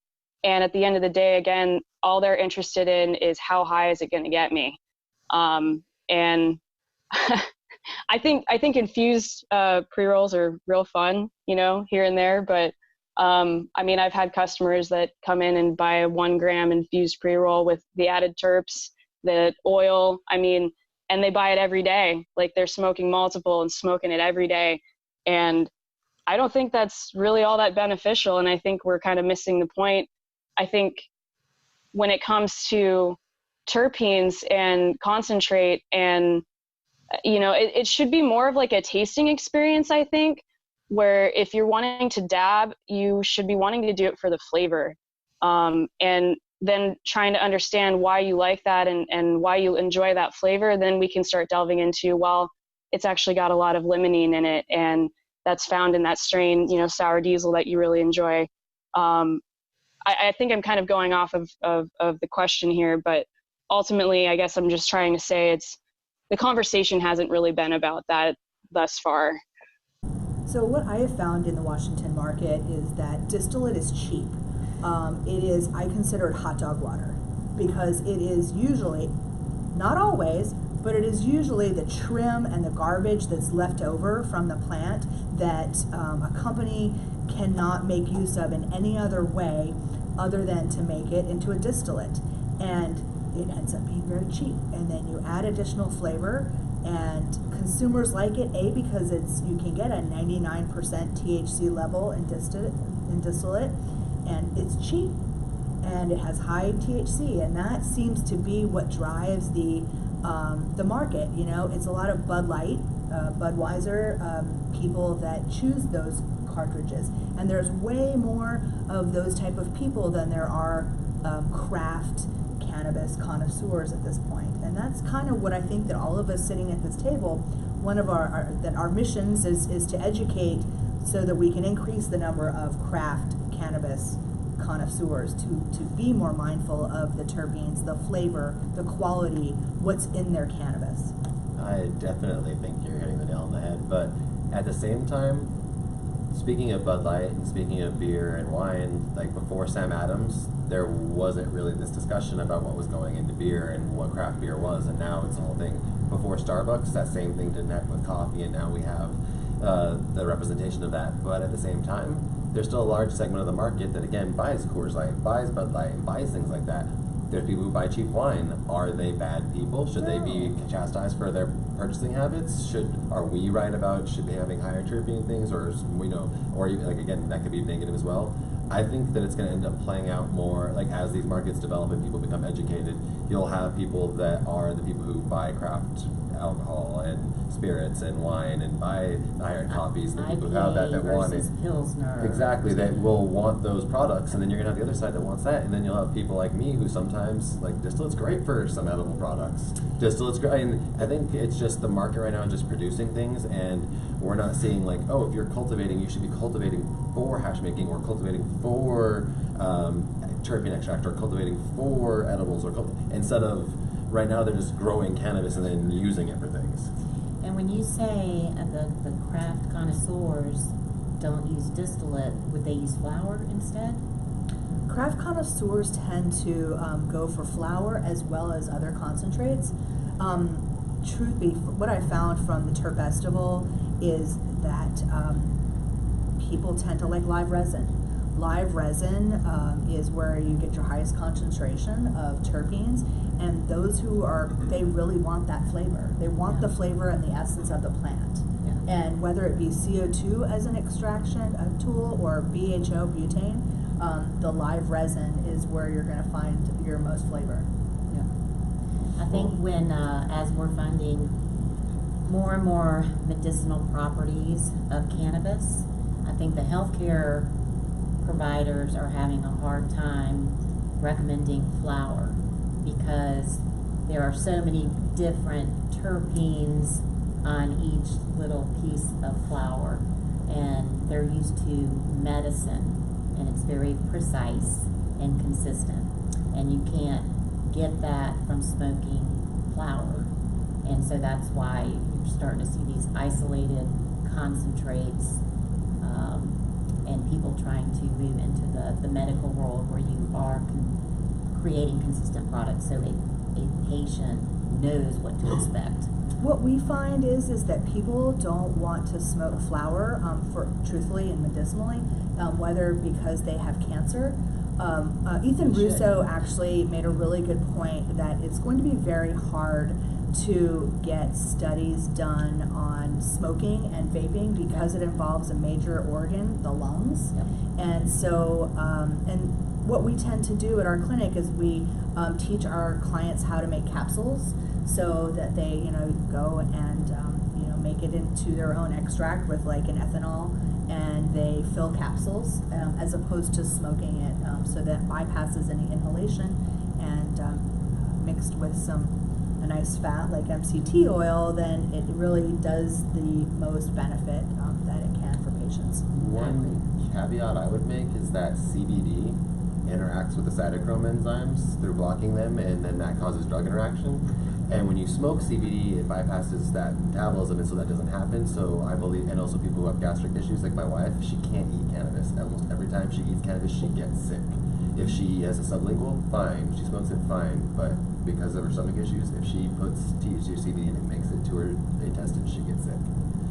And at the end of the day, again, all they're interested in is how high is it going to get me? And I think infused pre-rolls are real fun, you know, here and there. But I mean, I've had customers that come in and buy a 1 gram infused pre-roll with the added terps, the oil. I mean, and they buy it every day. Like they're smoking multiple and smoking it every day. And I don't think that's really all that beneficial. And I think we're kind of missing the point. I think when it comes to terpenes and concentrate, and you know, it should be more of like a tasting experience, I think, where if you're wanting to dab, you should be wanting to do it for the flavor, and then trying to understand why you like that and why you enjoy that flavor. Then we can start delving into, well, it's actually got a lot of limonene in it, and that's found in that strain, you know, sour diesel that you really enjoy. I think I'm kind of going off of the question here, but ultimately, I guess I'm just trying to say the conversation hasn't really been about that thus far. So what I have found in the Washington market is that distillate is cheap. It is, I consider it hot dog water, because it is usually, not always, but it is usually the trim and the garbage that's left over from the plant that a company cannot make use of in any other way other than to make it into a distillate. And it ends up being very cheap. And then you add additional flavor, and consumers like it, because you can get a 99% THC level in distillate, and it's cheap, and it has high THC, and that seems to be what drives the market. You know, it's a lot of Bud Light, Budweiser people that choose those cartridges, and there's way more of those type of people than there are craft cannabis connoisseurs at this point. And that's kind of what I think that all of us sitting at this table, one of our missions is to educate so that we can increase the number of craft cannabis connoisseurs to be more mindful of the terpenes, the flavor, the quality, what's in their cannabis. I definitely think you're hitting the nail on the head, but at the same time, speaking of Bud Light and speaking of beer and wine, like before Sam Adams, there wasn't really this discussion about what was going into beer and what craft beer was, and now it's the whole thing. Before Starbucks, that same thing didn't happen with coffee, and now we have the representation of that. But at the same time, there's still a large segment of the market that, again, buys Coors Light, buys Bud Light, and buys things like that. There's people who buy cheap wine. Are they bad people? Should they be chastised for their purchasing habits? Are we right about should be having higher terpene things, or or even, like, again, that could be negative as well. I think that it's going to end up playing out more like as these markets develop and people become educated. You'll have people that are the people who buy craft alcohol and spirits and wine and buy the higher coffees. The people who have that want it. Pilsner. Exactly, they will want those products, and then you're gonna have the other side that wants that, and then you'll have people like me who sometimes like distillate's great for some edible products. Distillate's great, and I think it's just the market right now is just producing things, and we're not seeing like, oh, if you're cultivating, you should be cultivating for hash making, or cultivating for terpene extract, or cultivating for edibles, or instead of right now they're just growing cannabis and then using it for things. And when you say the craft connoisseurs don't use distillate, would they use flower instead? Craft connoisseurs tend to go for flower as well as other concentrates. Truth be, what I found from the Terpestival is that people tend to like live resin. Live resin is where you get your highest concentration of terpenes, and those they really want that flavor. They want the flavor and the essence of the plant. Yeah. And whether it be CO2 as an extraction tool or BHO, butane, the live resin is where you're going to find your most flavor. Yeah. I think when, as we're finding more and more medicinal properties of cannabis, I think the healthcare providers are having a hard time recommending flower, because there are so many different terpenes on each little piece of flower, and they're used to medicine, and it's very precise and consistent, and you can't get that from smoking flower. And so that's why you're starting to see these isolated concentrates, and people trying to move into the medical world where you are creating consistent products so a patient knows what to expect. What we find is that people don't want to smoke flower, for truthfully and medicinally, whether because they have cancer. Ethan Russo actually made a really good point that it's going to be very hard to get studies done on smoking and vaping because it involves a major organ, the lungs. Yep. And so, and what we tend to do at our clinic is we teach our clients how to make capsules so that they, go and, make it into their own extract with like an ethanol, and they fill capsules as opposed to smoking it, so that bypasses any inhalation, and mixed with a nice fat like MCT oil, then it really does the most benefit that it can for patients. One caveat I would make is that CBD interacts with the cytochrome enzymes through blocking them, and then that causes drug interaction. And when you smoke CBD, it bypasses that metabolism, and so that doesn't happen. So I believe, and also people who have gastric issues, like my wife, she can't eat cannabis. Almost every time she eats cannabis, she gets sick. If she has a sublingual, fine. If she smokes it, fine. But because of her stomach issues, if she puts THC or CBD and it makes it to her intestines, she gets sick.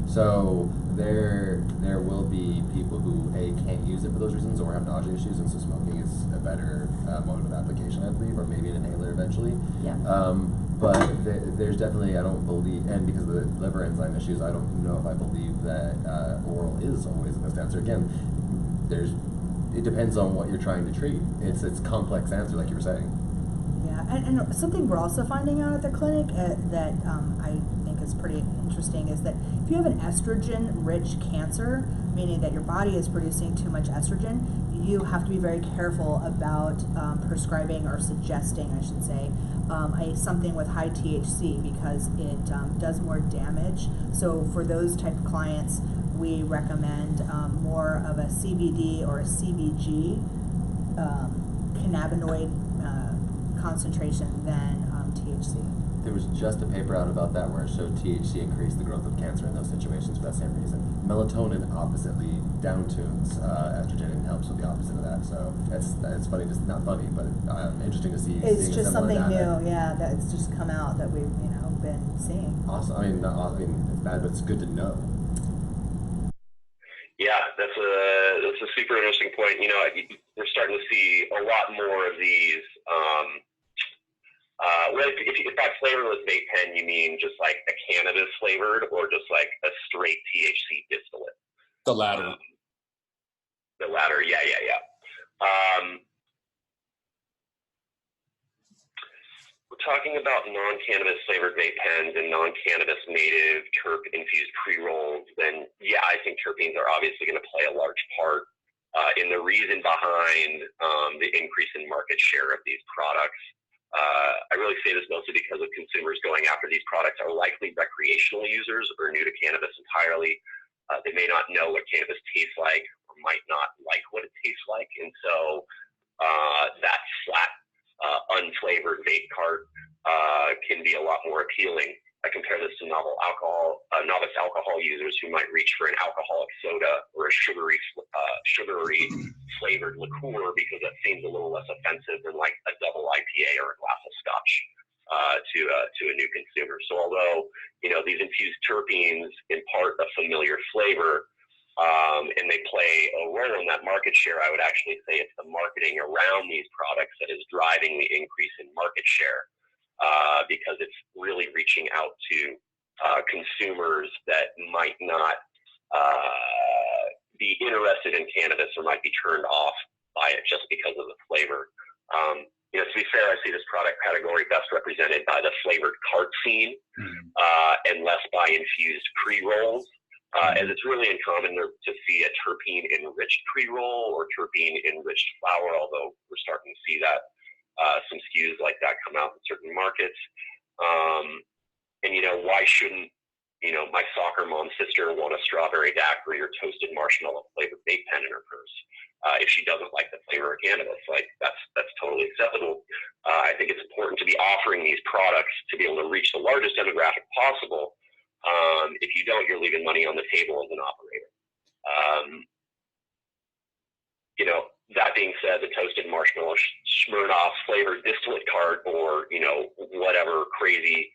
So there will be people who can't use it for those reasons or have nausea issues, and so smoking is a better mode of application, I believe, or maybe an inhaler eventually. Yeah. But there's definitely, I don't believe, and because of the liver enzyme issues, I don't know if I believe that oral is always the best answer. Again, it depends on what you're trying to treat. It's complex answer, like you were saying. Yeah, and something we're also finding out at the clinic that I think is pretty interesting is that if you have an estrogen-rich cancer, meaning that your body is producing too much estrogen, you have to be very careful about prescribing or suggesting, I should say, something with high THC because it does more damage. So for those type of clients, we recommend more of a CBD or a CBG cannabinoid concentration than THC. There was just a paper out about that where it showed THC increased the growth of cancer in those situations for that same reason. Melatonin oppositely downtunes estrogen and helps with the opposite of that. So it's funny, just not funny, but interesting to see. It's just something data. new, yeah, that's just come out that we've been seeing. Awesome. I mean, it's bad, but it's good to know. Yeah, that's a super interesting point. We're starting to see a lot more of these. If by flavorless vape pen, you mean just like a cannabis flavored, or just like a straight THC distillate? The latter. The latter, yeah. We're talking about non-cannabis flavored vape pens and non-cannabis native terp-infused pre-rolls, then yeah, I think terpenes are obviously going to play a large part in the reason behind the increase in market share of these products. I really say this mostly because of consumers going after these products are likely recreational users or new to cannabis entirely. They may not know what cannabis tastes like or might not like what it tastes like, and so that flat unflavored vape cart can be a lot more appealing. I compare this to novice alcohol users who might reach for an alcoholic soda or a sugary flavored liqueur because that seems a little less offensive than like a double IPA or a glass of scotch to a new consumer. So although these infused terpenes impart a familiar flavor, and they play a role in that market share, I would actually say it's the marketing around these products that is driving the increase in market share, because it's really reaching out to consumers that might not be interested in cannabis or might be turned off by it just because of the flavor. To be fair, I see this product category best represented by the flavored cart scene, and less by infused pre-rolls. As it's really uncommon to see a terpene-enriched pre-roll or terpene-enriched flower, although we're starting to see that some SKUs like that come out in certain markets. And why shouldn't my soccer mom sister want a strawberry daiquiri or toasted marshmallow flavored vape pen in her purse if she doesn't like the flavor of cannabis? Like that's totally acceptable. I think it's important to be offering these products to be able to reach the largest demographic possible. If you don't, you're leaving money on the table as an operator. That being said, the toasted marshmallow Smirnoff flavored distillate cart, or whatever crazy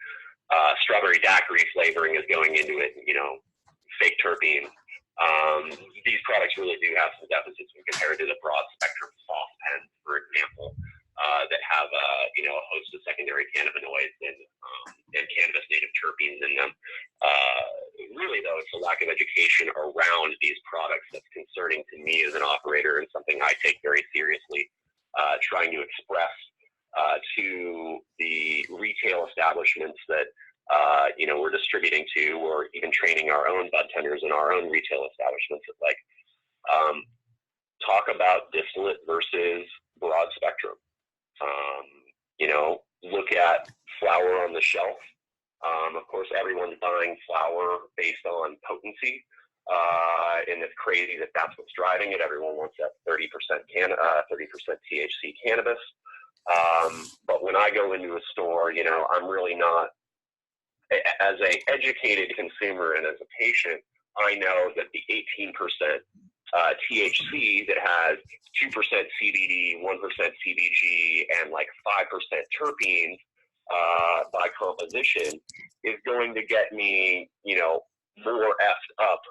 strawberry daiquiri flavoring is going into it, fake terpene. These products really do have some deficits when compared to the broad spectrum soft pens, for example, that have a host of secondary cannabinoids and cannabis native terpenes in them. Really, though, it's a lack of education around these products that's concerning to me as an operator, and something I take very seriously, trying to express to the retail establishments that we're distributing to, or even training our own bud tenders in our own retail establishments. Talk about distillate versus broad spectrum. Look at flower on the shelf. Of course, everyone's buying flower based on potency, and it's crazy that that's what's driving it. Everyone wants that 30% THC cannabis. But when I go into a store, I'm really not, as an educated consumer and as a patient, I know that the 18% THC that has 2% CBD, 1% CBG, and 5% terpenes by composition is going to get me, more effed up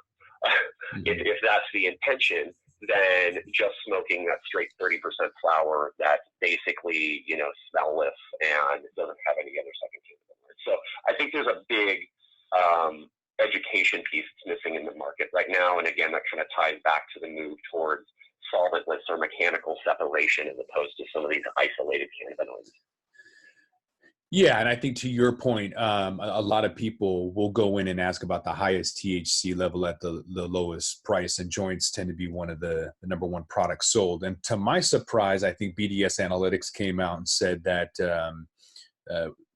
if that's the intention, than just smoking that straight 30% flower that's basically, smellless and doesn't have any other second cannabinoids. So I think there's a big education piece that's missing in the market right now. And again, that kind of ties back to the move towards solventless or mechanical separation as opposed to some of these isolated cannabinoids. Yeah, and I think to your point, a lot of people will go in and ask about the highest THC level at the lowest price, and joints tend to be one of the number one products sold. And to my surprise, I think BDS Analytics came out and said that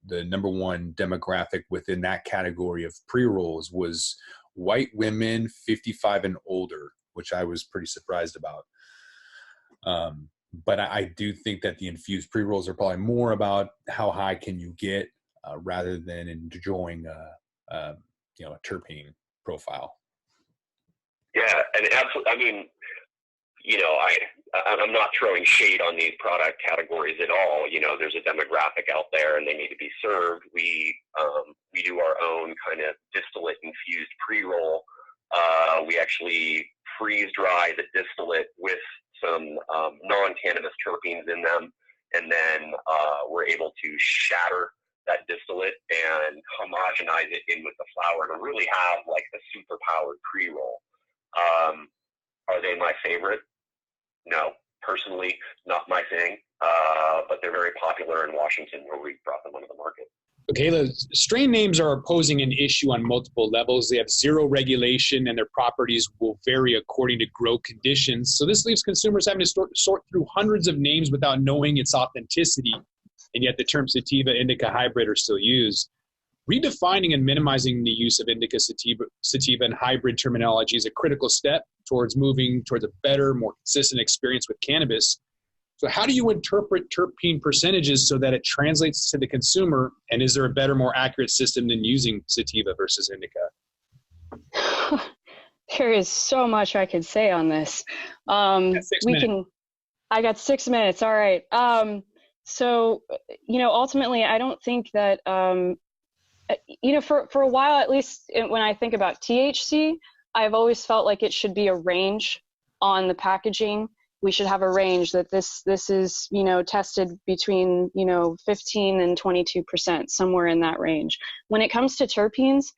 the number one demographic within that category of pre-rolls was white women 55 and older, which I was pretty surprised about. But I do think that the infused pre-rolls are probably more about how high can you get rather than enjoying a terpene profile. Yeah, and absolutely. I mean, I'm not throwing shade on these product categories at all. There's a demographic out there, and they need to be served. We do our own kind of distillate infused pre-roll. We actually freeze dry the distillate with some non-cannabis terpenes in them, and then we're able to shatter that distillate and homogenize it in with the flower to really have the super powered pre-roll. Are they my favorite? No, personally, not my thing, but they're very popular in Washington, where we brought them onto the market. Okay, the strain names are posing an issue on multiple levels. They have zero regulation, and their properties will vary according to grow conditions. So this leaves consumers having to sort through hundreds of names without knowing its authenticity, and yet the term Sativa, Indica, hybrid are still used. Redefining and minimizing the use of Indica, Sativa, and hybrid terminology is a critical step towards moving towards a better, more consistent experience with cannabis. So how do you interpret terpene percentages so that it translates to the consumer? And is there a better, more accurate system than using Sativa versus Indica? There is so much I could say on this. I got 6 minutes. All right. So, ultimately, I don't think that, for a while, at least when I think about THC, I've always felt like it should be a range on the packaging. We should have a range that this is, tested between, 15 and 22%, somewhere in that range. When it comes to terpenes,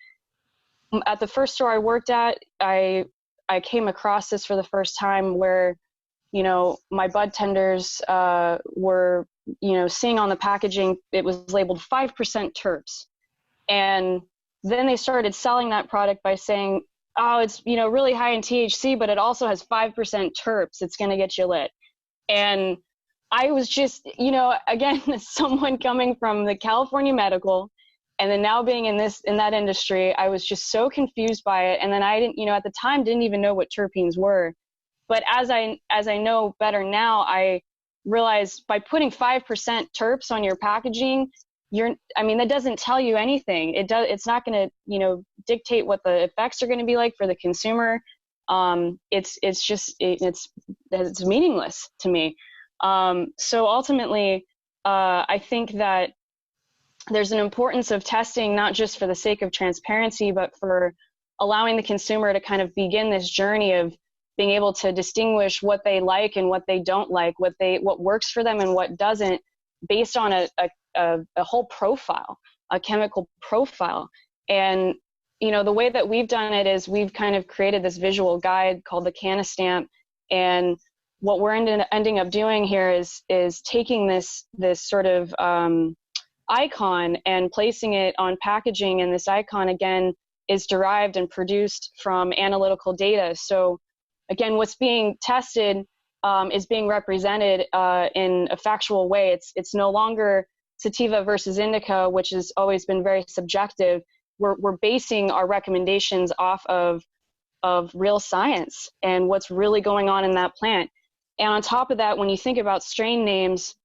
at the first store I worked at, I came across this for the first time where, my bud tenders were, seeing on the packaging, it was labeled 5% terps. And then they started selling that product by saying, oh, it's, really high in THC, but it also has 5% terps. It's going to get you lit. And I was just, again, as someone coming from the California medical and then now being in that industry, I was just so confused by it. And then I didn't, at the time, didn't even know what terpenes were. But as I know better now, I realized by putting 5% terps on your packaging, that doesn't tell you anything. It's not going to, dictate what the effects are going to be like for the consumer. it's meaningless to me. So ultimately, I think that there's an importance of testing, not just for the sake of transparency, but for allowing the consumer to kind of begin this journey of being able to distinguish what they like and what they don't like, what works for them and what doesn't, based on a whole profile, a chemical profile. And the way that we've done it is we've kind of created this visual guide called the Cannistamp. And what we're ending up doing here is taking this sort of icon and placing it on packaging. And this icon, again, is derived and produced from analytical data. So again, what's being tested is being represented in a factual way. It's no longer Sativa versus Indica, which has always been very subjective. We're basing our recommendations off of real science and what's really going on in that plant. And on top of that, when you think about strain names,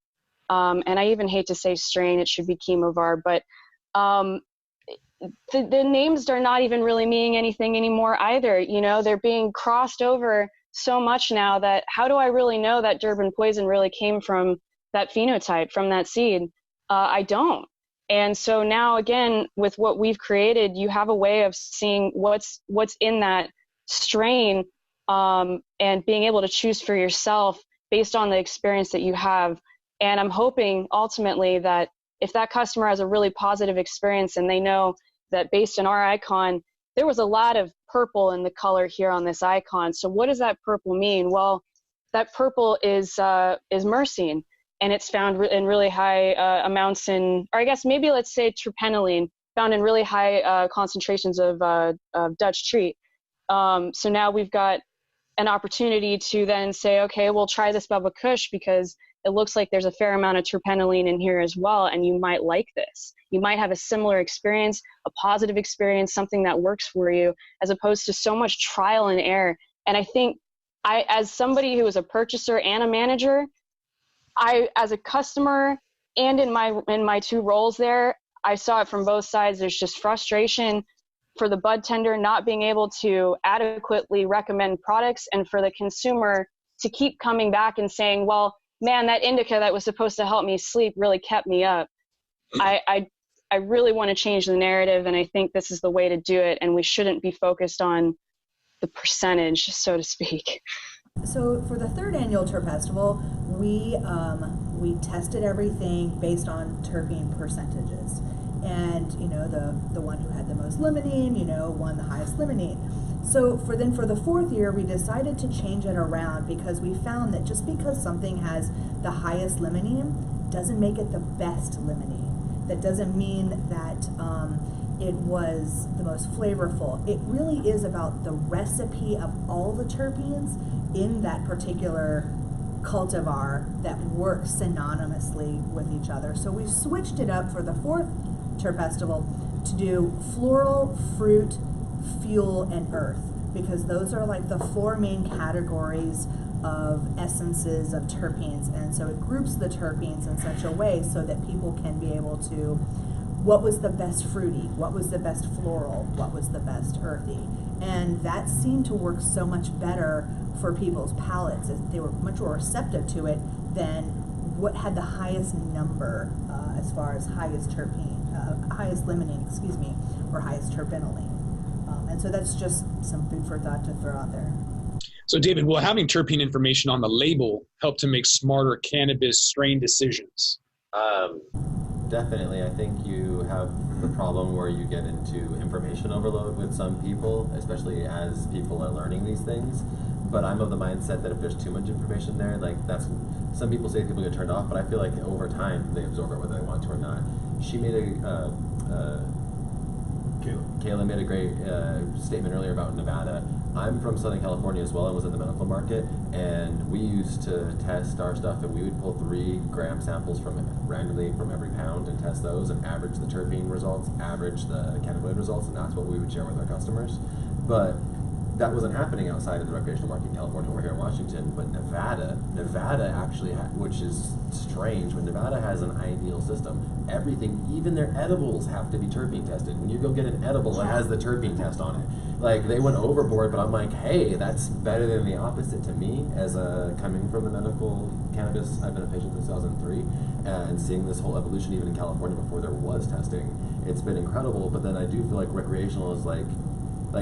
and I even hate to say strain, it should be chemovar, but the names are not even really meaning anything anymore either. They're being crossed over so much now that how do I really know that Durban poison really came from that phenotype, from that seed? I don't. And so now, again, with what we've created, you have a way of seeing what's in that strain, and being able to choose for yourself based on the experience that you have. And I'm hoping ultimately that if that customer has a really positive experience and they know that based on our icon, there was a lot of purple in the color here on this icon. So what does that purple mean? Well, that purple is myrcene, and it's found in really high amounts or I guess maybe let's say terpenylene, found in really high concentrations of Dutch treat. So now we've got an opportunity to then say, okay, we'll try this Bubba Kush because it looks like there's a fair amount of terpenylene in here as well, and you might like this. You might have a similar experience, a positive experience, something that works for you, as opposed to so much trial and error. And I think as somebody who is a purchaser and a manager, as a customer and in my two roles there, I saw it from both sides. There's just frustration for the bud tender not being able to adequately recommend products, and for the consumer to keep coming back and saying, well, man, that indica that was supposed to help me sleep really kept me up. I really want to change the narrative, and I think this is the way to do it, and we shouldn't be focused on the percentage, so to speak. So for the third annual Terpestival, we tested everything based on terpene percentages. And, the one who had the most limonene, won the highest limonene. So for the fourth year, we decided to change it around because we found that just because something has the highest limonene doesn't make it the best limonene. That doesn't mean that it was the most flavorful. It really is about the recipe of all the terpenes in that particular cultivar that work synonymously with each other. So we switched it up for the fourth Terpestival to do floral, fruit, fuel, and earth, because those are like the four main categories of essences of terpenes. And so it groups the terpenes in such a way so that people can be able to, what was the best fruity, what was the best floral, what was the best earthy. And that seemed to work so much better for people's palates. They were much more receptive to it than what had the highest number as far as highest highest limonene, or highest terpenylene. And so that's just some food for thought to throw out there. So David, will having terpene information on the label help to make smarter cannabis strain decisions? Definitely. I think you have the problem where you get into information overload with some people, especially as people are learning these things. But I'm of the mindset that if there's too much information there, some people say people get turned off, but I feel like over time they absorb it whether they want to or not. Kayla made a great statement earlier about Nevada. I'm from Southern California as well. I was in the medical market, and we used to test our stuff, and we would pull 3 gram samples randomly from every pound and test those and average the terpene results, average the cannabinoid results, and that's what we would share with our customers. But that wasn't happening outside of the recreational market in California or here in Washington, but Nevada actually, which is strange, but Nevada has an ideal system. Everything, even their edibles have to be terpene tested. When you go get an edible, it has the terpene test on it. Like, they went overboard, but I'm like, hey, that's better than the opposite to me as coming from the medical cannabis. I've been a patient since 2003, and seeing this whole evolution even in California before there was testing, it's been incredible. But then I do feel like recreational is like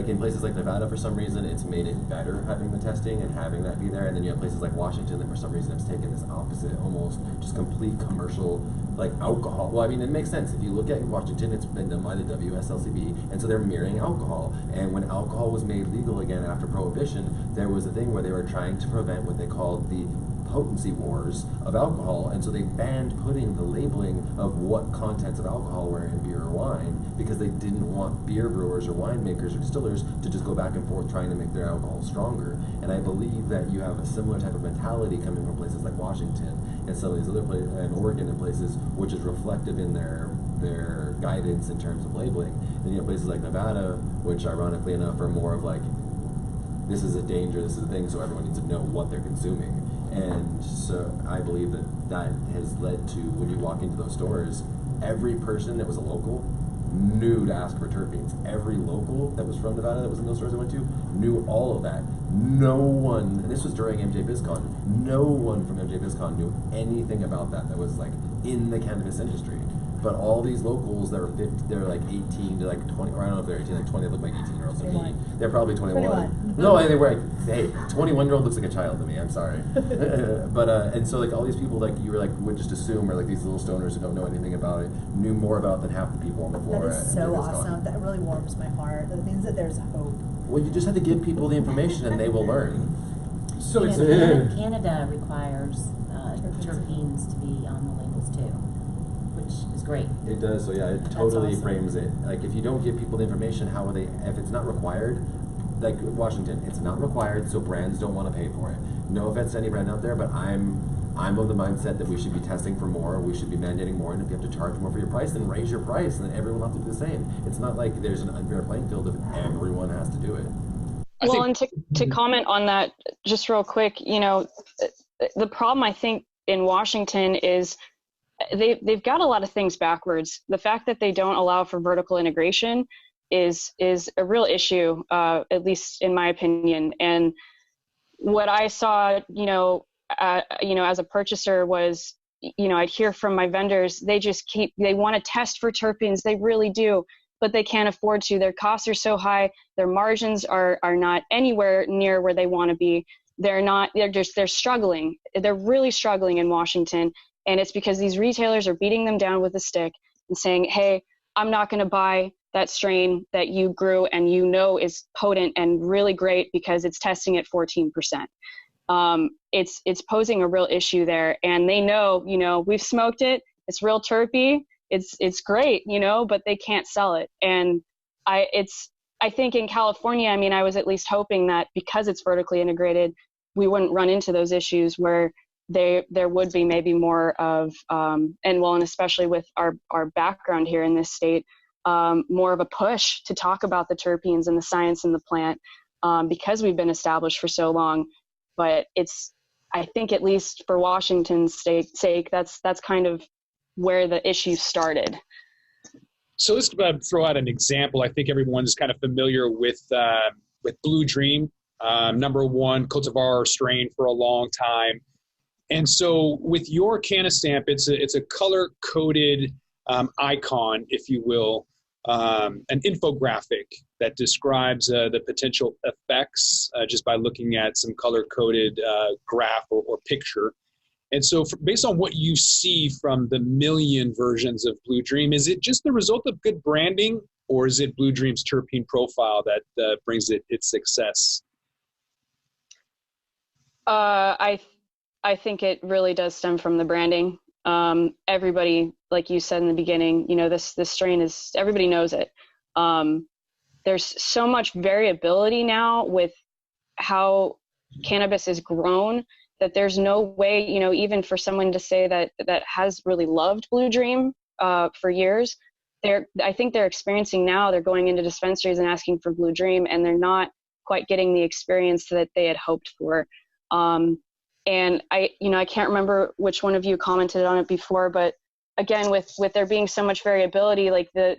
in places like Nevada, for some reason, it's made it better having the testing and having that be there. And then you have places like Washington that for some reason has taken this opposite, almost just complete commercial, like alcohol. Well, I mean, it makes sense. If you look at Washington, it's been done by the WSLCB, and so they're mirroring alcohol. And when alcohol was made legal again after Prohibition, there was a thing where they were trying to prevent what they called the potency wars of alcohol, and so they banned putting the labeling of what contents of alcohol were in beer or wine, because they didn't want beer brewers or winemakers or distillers to just go back and forth trying to make their alcohol stronger. And I believe that you have a similar type of mentality coming from places like Washington and some of these other places, and Oregon and places, which is reflective in their guidance in terms of labeling. And you have places like Nevada, which ironically enough are more of like, this is a danger, this is a thing, so everyone needs to know what they're consuming. And so I believe that has led to, when you walk into those stores, every person that was a local knew to ask for terpenes. Every local that was from Nevada that was in those stores I went to knew all of that. No one, and this was during MJ BizCon, no one from MJ BizCon knew anything about that was like in the cannabis industry. But all these locals that were 50, they're like 18 to like 20, or I don't know if they're 18, like 20, they look like 18-year-olds to me. They're probably 21. No, they were like, hey, 21-year-old looks like a child to me, I'm sorry. But, and so like all these people, like you were like, would just assume, or like these little stoners who don't know anything about it, knew more about it than half the people on the floor. That is so awesome. That really warms my heart. That means that there's hope. Well, you just have to give people the information and they will learn. So it's Canada requires terpenes to be on the labels too, which is great. It does, so yeah, it totally awesome. Frames it. Like, if you don't give people the information, how are they, if it's not required, like Washington, it's not required, so brands don't want to pay for it. No offense to any brand out there, but I'm of the mindset that we should be testing for more, we should be mandating more, and if you have to charge more for your price, then raise your price, and then everyone will have to do the same. It's not like there's an unfair playing field if everyone has to do it. Well, and to comment on that, just real quick, you know, the problem I think in Washington is they've got a lot of things backwards. The fact that they don't allow for vertical integration is a real issue, at least in my opinion. And what I saw, as a purchaser was, I'd hear from my vendors, they want to test for terpenes, they really do, but they can't afford to. Their costs are so high, their margins are not anywhere near where they want to be. They're struggling. They're really struggling in Washington. And it's because these retailers are beating them down with a stick and saying, hey, I'm not going to buy that strain that you grew and is potent and really great because it's testing at 14%. It's posing a real issue there. And they know, we've smoked it. It's real terpy. It's great, but they can't sell it. And I think in California, I was at least hoping that because it's vertically integrated, we wouldn't run into those issues where there would be maybe more of, and especially with our background here in this state, more of a push to talk about the terpenes and the science in the plant, because we've been established for so long. But I think at least for Washington's sake, that's kind of where the issue started. So let's throw out an example. I think everyone's kind of familiar with Blue Dream, #1 cultivar strain for a long time. And so with your canna stamp, it's a color-coded icon, if you will, an infographic that describes the potential effects just by looking at some color-coded graph or picture. And so based on what you see from the million versions of Blue Dream, is it just the result of good branding, or is it Blue Dream's terpene profile that brings it its success? I think it really does stem from the branding. Everybody, like you said in the beginning, this strain is, everybody knows it. There's so much variability now with how cannabis is grown that there's no way, even for someone to say that has really loved Blue Dream for years, I think they're experiencing now, they're going into dispensaries and asking for Blue Dream, and they're not quite getting the experience that they had hoped for. And I can't remember which one of you commented on it before, but again, with there being so much variability, like the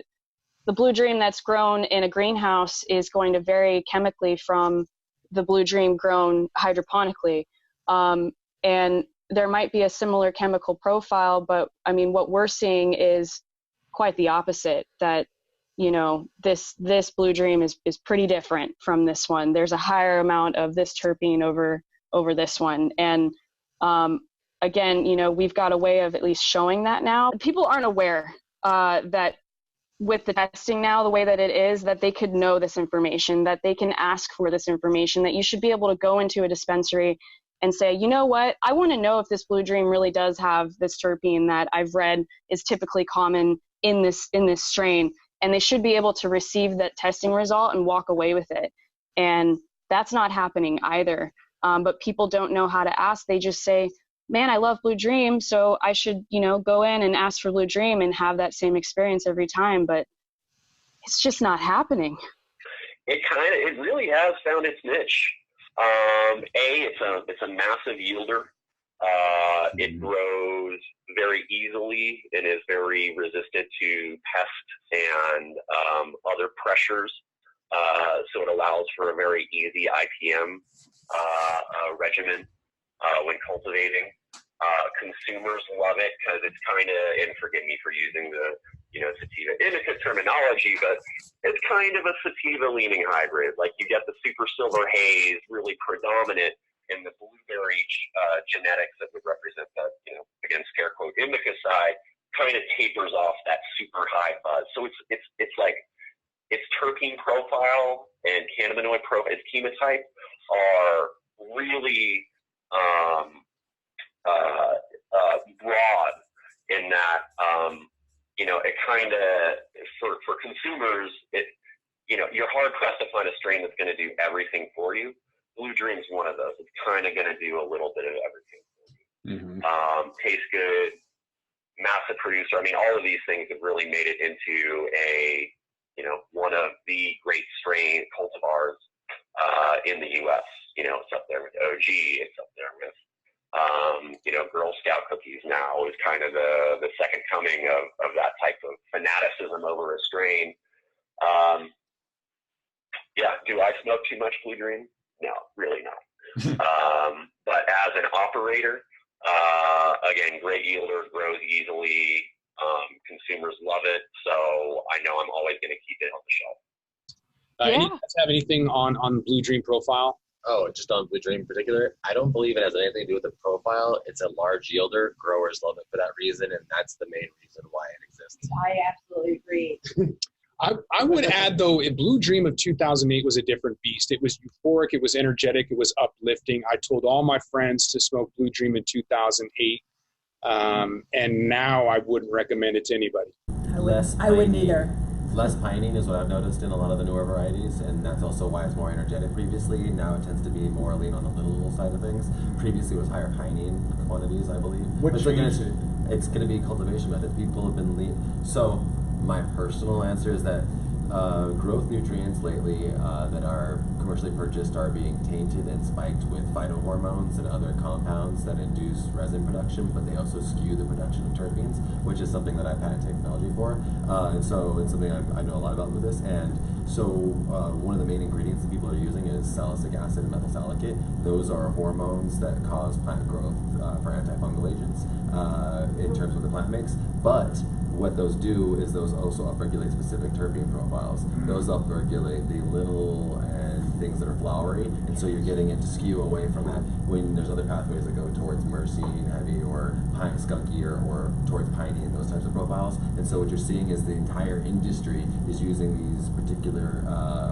Blue Dream that's grown in a greenhouse is going to vary chemically from the Blue Dream grown hydroponically. And there might be a similar chemical profile, but I mean, what we're seeing is quite the opposite, that, this Blue Dream is pretty different from this one. There's a higher amount of this terpene over this one. And again, we've got a way of at least showing that now. People aren't aware that with the testing now, the way that it is, that they could know this information, that they can ask for this information, that you should be able to go into a dispensary and say, you know what, I want to know if this Blue Dream really does have this terpene that I've read is typically common in this strain. And they should be able to receive that testing result and walk away with it. And that's not happening either. But people don't know how to ask. They just say, man, I love Blue Dream, so I should, go in and ask for Blue Dream and have that same experience every time. But it's just not happening. It really has found its niche. It's a massive yielder. It grows very easily and is very resistant to pest and other pressures. So it allows for a very easy IPM regimen when cultivating. Consumers love it because it's kind of, and forgive me for using the Sativa Indica terminology, but it's kind of a Sativa leaning hybrid. Like, you get the super silver haze really predominant in the blueberry genetics that would represent that, again, scare quote, Indica side, kind of tapers off that super high buzz. So it's like its terpene profile and cannabinoid profile, its chemotype are really broad in that, it kind of, for consumers, you're hard pressed to find a strain that's going to do everything for you. Blue Dream's one of those. It's kind of going to do a little bit of everything for you. Tastes good, massive producer. I mean, all of these things have really made it into a, one of the great strain cultivars in the U.S. It's up there with OG. It's up there with, Girl Scout cookies now is kind of the second coming of that type of fanaticism over a strain. Do I smoke too much Blue Dream? No, really not. But as an operator, again, great yielder, grows easily. Consumers love it, so I know I'm always going to keep it on the shelf. Any of you guys have anything on Blue Dream profile? Oh, just on Blue Dream in particular, I don't believe it has anything to do with the profile. It's a large yielder. Growers love it for that reason, and that's the main reason why it exists. I absolutely agree. I would add, though, Blue Dream of 2008 was a different beast. It was euphoric. It was energetic. It was uplifting. I told all my friends to smoke Blue Dream in 2008, and now I wouldn't recommend it to anybody. I wouldn't either. Less pining is what I've noticed in a lot of the newer varieties, and that's also why it's more energetic previously. Now it tends to be more lean on the little side of things. Previously it was higher pining quantities, I believe. It's going to be cultivation method. People have been lean. So my personal answer is that growth nutrients lately that are commercially purchased are being tainted and spiked with phytohormones and other compounds that induce resin production, but they also skew the production of terpenes, which is something that I've had technology for. And so it's something I know a lot about with this. And so one of the main ingredients that people are using is salicylic acid and methyl salicate. Those are hormones that cause plant growth for antifungal agents in terms of what the plant makes. But what those do is those also upregulate specific terpene profiles. Those upregulate the little and things that are flowery, and so you're getting it to skew away from that when there's other pathways that go towards myrcene heavy or pine skunky or towards piney and those types of profiles. And so what you're seeing is the entire industry is using these particular,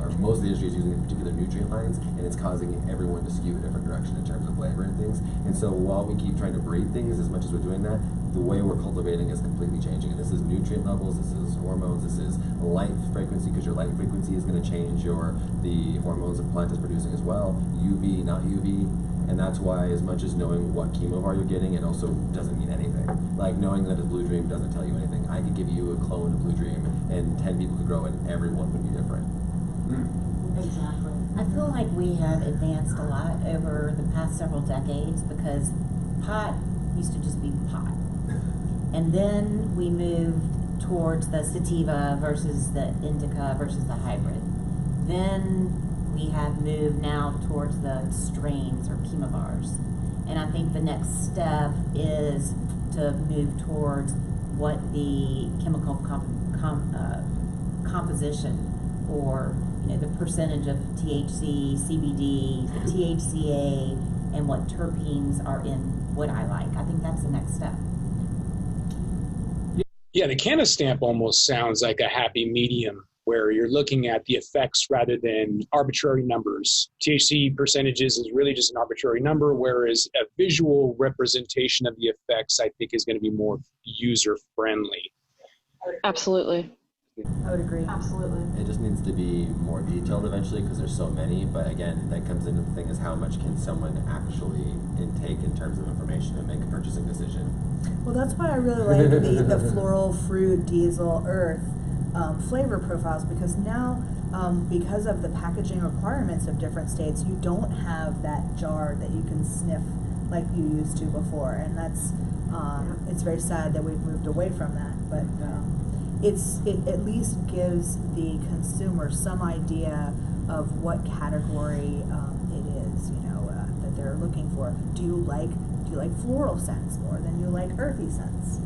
or most of the industry is using these particular nutrient lines, and it's causing everyone to skew a different direction in terms of flavor and things. And so while we keep trying to breed things, as much as we're doing that, the way we're cultivating is completely changing. And this is nutrient levels, this is hormones, this is light frequency, because your light frequency is going to change the hormones the plant is producing as well. UV, not UV. And that's why, as much as knowing what chemovar you're getting, it also doesn't mean anything. Like, knowing that it's Blue Dream doesn't tell you anything. I could give you a clone of Blue Dream, and 10 people could grow it, and everyone would be different. Exactly. I feel like we have advanced a lot over the past several decades because pot used to just be pot. And then we moved towards the sativa versus the indica versus the hybrid. Then we have moved now towards the strains or chemovars. And I think the next step is to move towards what the chemical composition, or the percentage of THC, CBD, THCA, and what terpenes are in what I like. I think that's the next step. Yeah, the cannabis stamp almost sounds like a happy medium where you're looking at the effects rather than arbitrary numbers. THC percentages is really just an arbitrary number, whereas a visual representation of the effects, I think, is going to be more user-friendly. Absolutely. I would agree. Absolutely. It just needs to be more detailed eventually because there's so many. But again, that comes into the thing is how much can someone actually intake in terms of information and make a purchasing decision. Well, that's why I really like the floral, fruit, diesel, earth flavor profiles, because now, because of the packaging requirements of different states, you don't have that jar that you can sniff like you used to before, and that's it's very sad that we've moved away from that. But it at least gives the consumer some idea of what category it is, that they're looking for. Do you like floral scents more than you like earthy scents?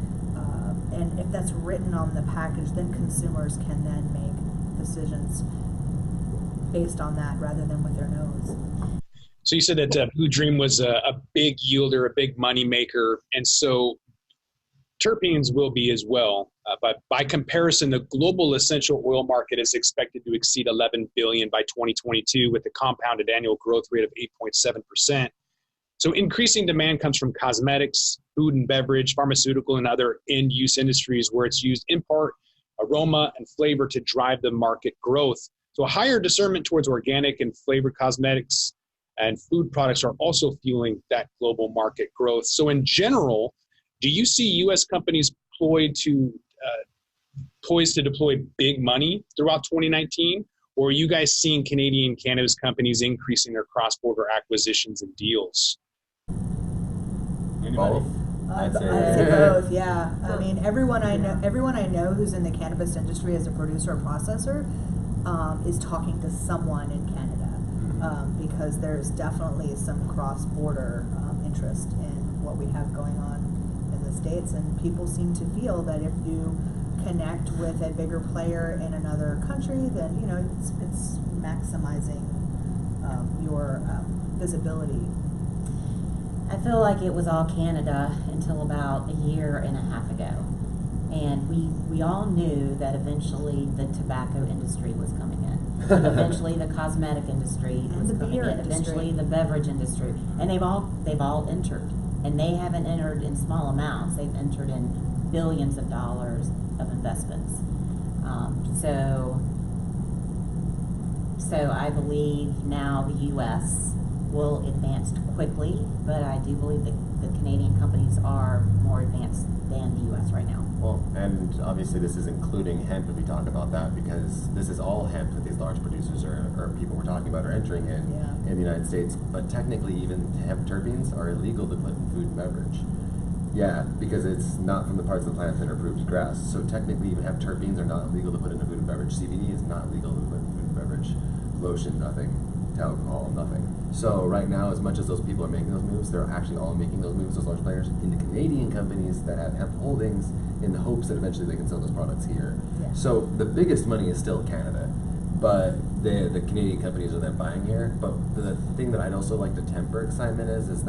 And if that's written on the package, then consumers can then make decisions based on that rather than with their nose. So you said that Blue Dream was a big yielder, a big money maker, and so terpenes will be as well. But by comparison, the global essential oil market is expected to exceed $11 billion by 2022 with a compounded annual growth rate of 8.7%. So increasing demand comes from cosmetics, food and beverage, pharmaceutical, and other end-use industries where it's used in part aroma and flavor to drive the market growth. So a higher discernment towards organic and flavored cosmetics and food products are also fueling that global market growth. So in general, do you see U.S. companies poised to deploy big money throughout 2019? Or are you guys seeing Canadian cannabis companies increasing their cross-border acquisitions and deals? Both. I'd say both. Yeah. I mean, everyone I know who's in the cannabis industry as a producer or processor is talking to someone in Canada, because there's definitely some cross-border interest in what we have going on in the States, and people seem to feel that if you connect with a bigger player in another country, then it's maximizing your visibility. I feel like it was all Canada until about a year and a half ago. And we all knew that eventually the tobacco industry was coming in. Eventually the cosmetic industry was coming in. Eventually the beverage industry. And they've all entered. And they haven't entered in small amounts. They've entered in billions of dollars of investments. So I believe now the U.S. will advance quickly, but I do believe that the Canadian companies are more advanced than the U.S. right now. Well, and obviously this is including hemp if we talk about that, because this is all hemp that these large producers or people we're talking about are entering in the United States. But technically even hemp terpenes are illegal to put in food and beverage. Yeah, because it's not from the parts of the plant that are approved as grass. So technically even hemp terpenes are not illegal to put into food and beverage. CBD is not legal to put in food and beverage. Lotion, nothing. Alcohol, nothing. So right now, as much as those people are making those moves, they're actually all making those moves, those large players, into Canadian companies that have hemp holdings in the hopes that eventually they can sell those products here. Yeah. So the biggest money is still Canada, but the Canadian companies are then buying here. But the thing that I'd also like to temper excitement is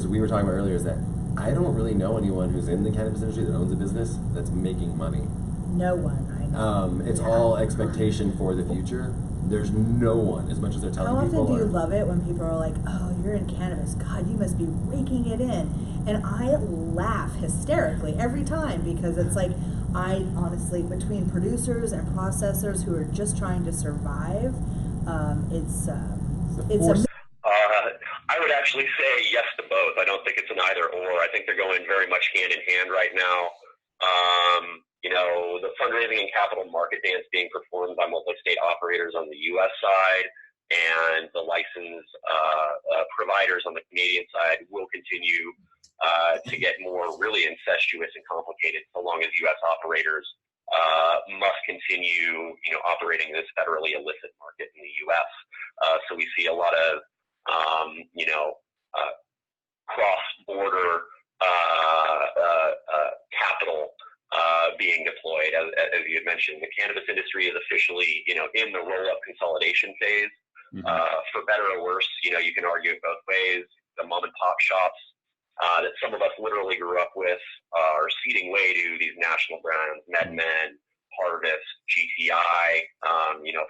we were talking about earlier, is that I don't really know anyone who's in the cannabis industry that owns a business that's making money. No one, I know. It's all expectation for the future. There's no one, as much as they're telling people. How often do you love it when people are like, oh, you're in cannabis, God, you must be raking it in. And I laugh hysterically every time, because it's like, I honestly, between producers and processors who are just trying to survive, it's I would actually say yes to both. I don't think it's an either or. I think they're going very much hand in hand right now. the fundraising and capital market dance being performed by multi-state operators on the U.S. side and the license providers on the Canadian side will continue to get more really incestuous and complicated so long as U.S. operators must continue, operating in this federally illicit market in the U.S. So we see a lot of, cross-border capital being deployed. As you had mentioned, the cannabis industry is officially, in the roll-up consolidation phase. For better or worse, you can argue it both ways. The mom-and-pop shops that some of us literally grew up with are ceding way to these national brands, MedMen, Harvest, GTI,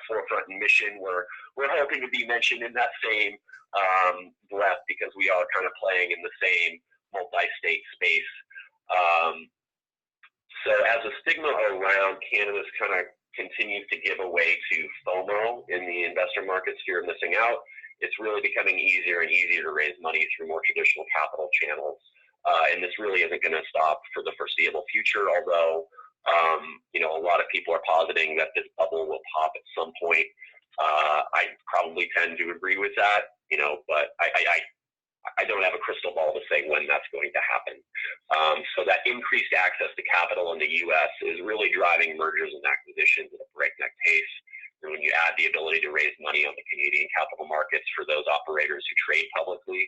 Forefront and Mission. We're hoping to be mentioned in that same breath because we are kind of playing in the same multi-state space. So as the stigma around cannabis kind of continues to give away to FOMO in the investor markets, fear of missing out, it's really becoming easier and easier to raise money through more traditional capital channels. And this really isn't going to stop for the foreseeable future, although, a lot of people are positing that this bubble will pop at some point. I probably tend to agree with that, but I don't have a crystal ball to say when that's going to happen. So that increased access to capital in the U.S. is really driving mergers and acquisitions at a breakneck pace. And when you add the ability to raise money on the Canadian capital markets for those operators who trade publicly,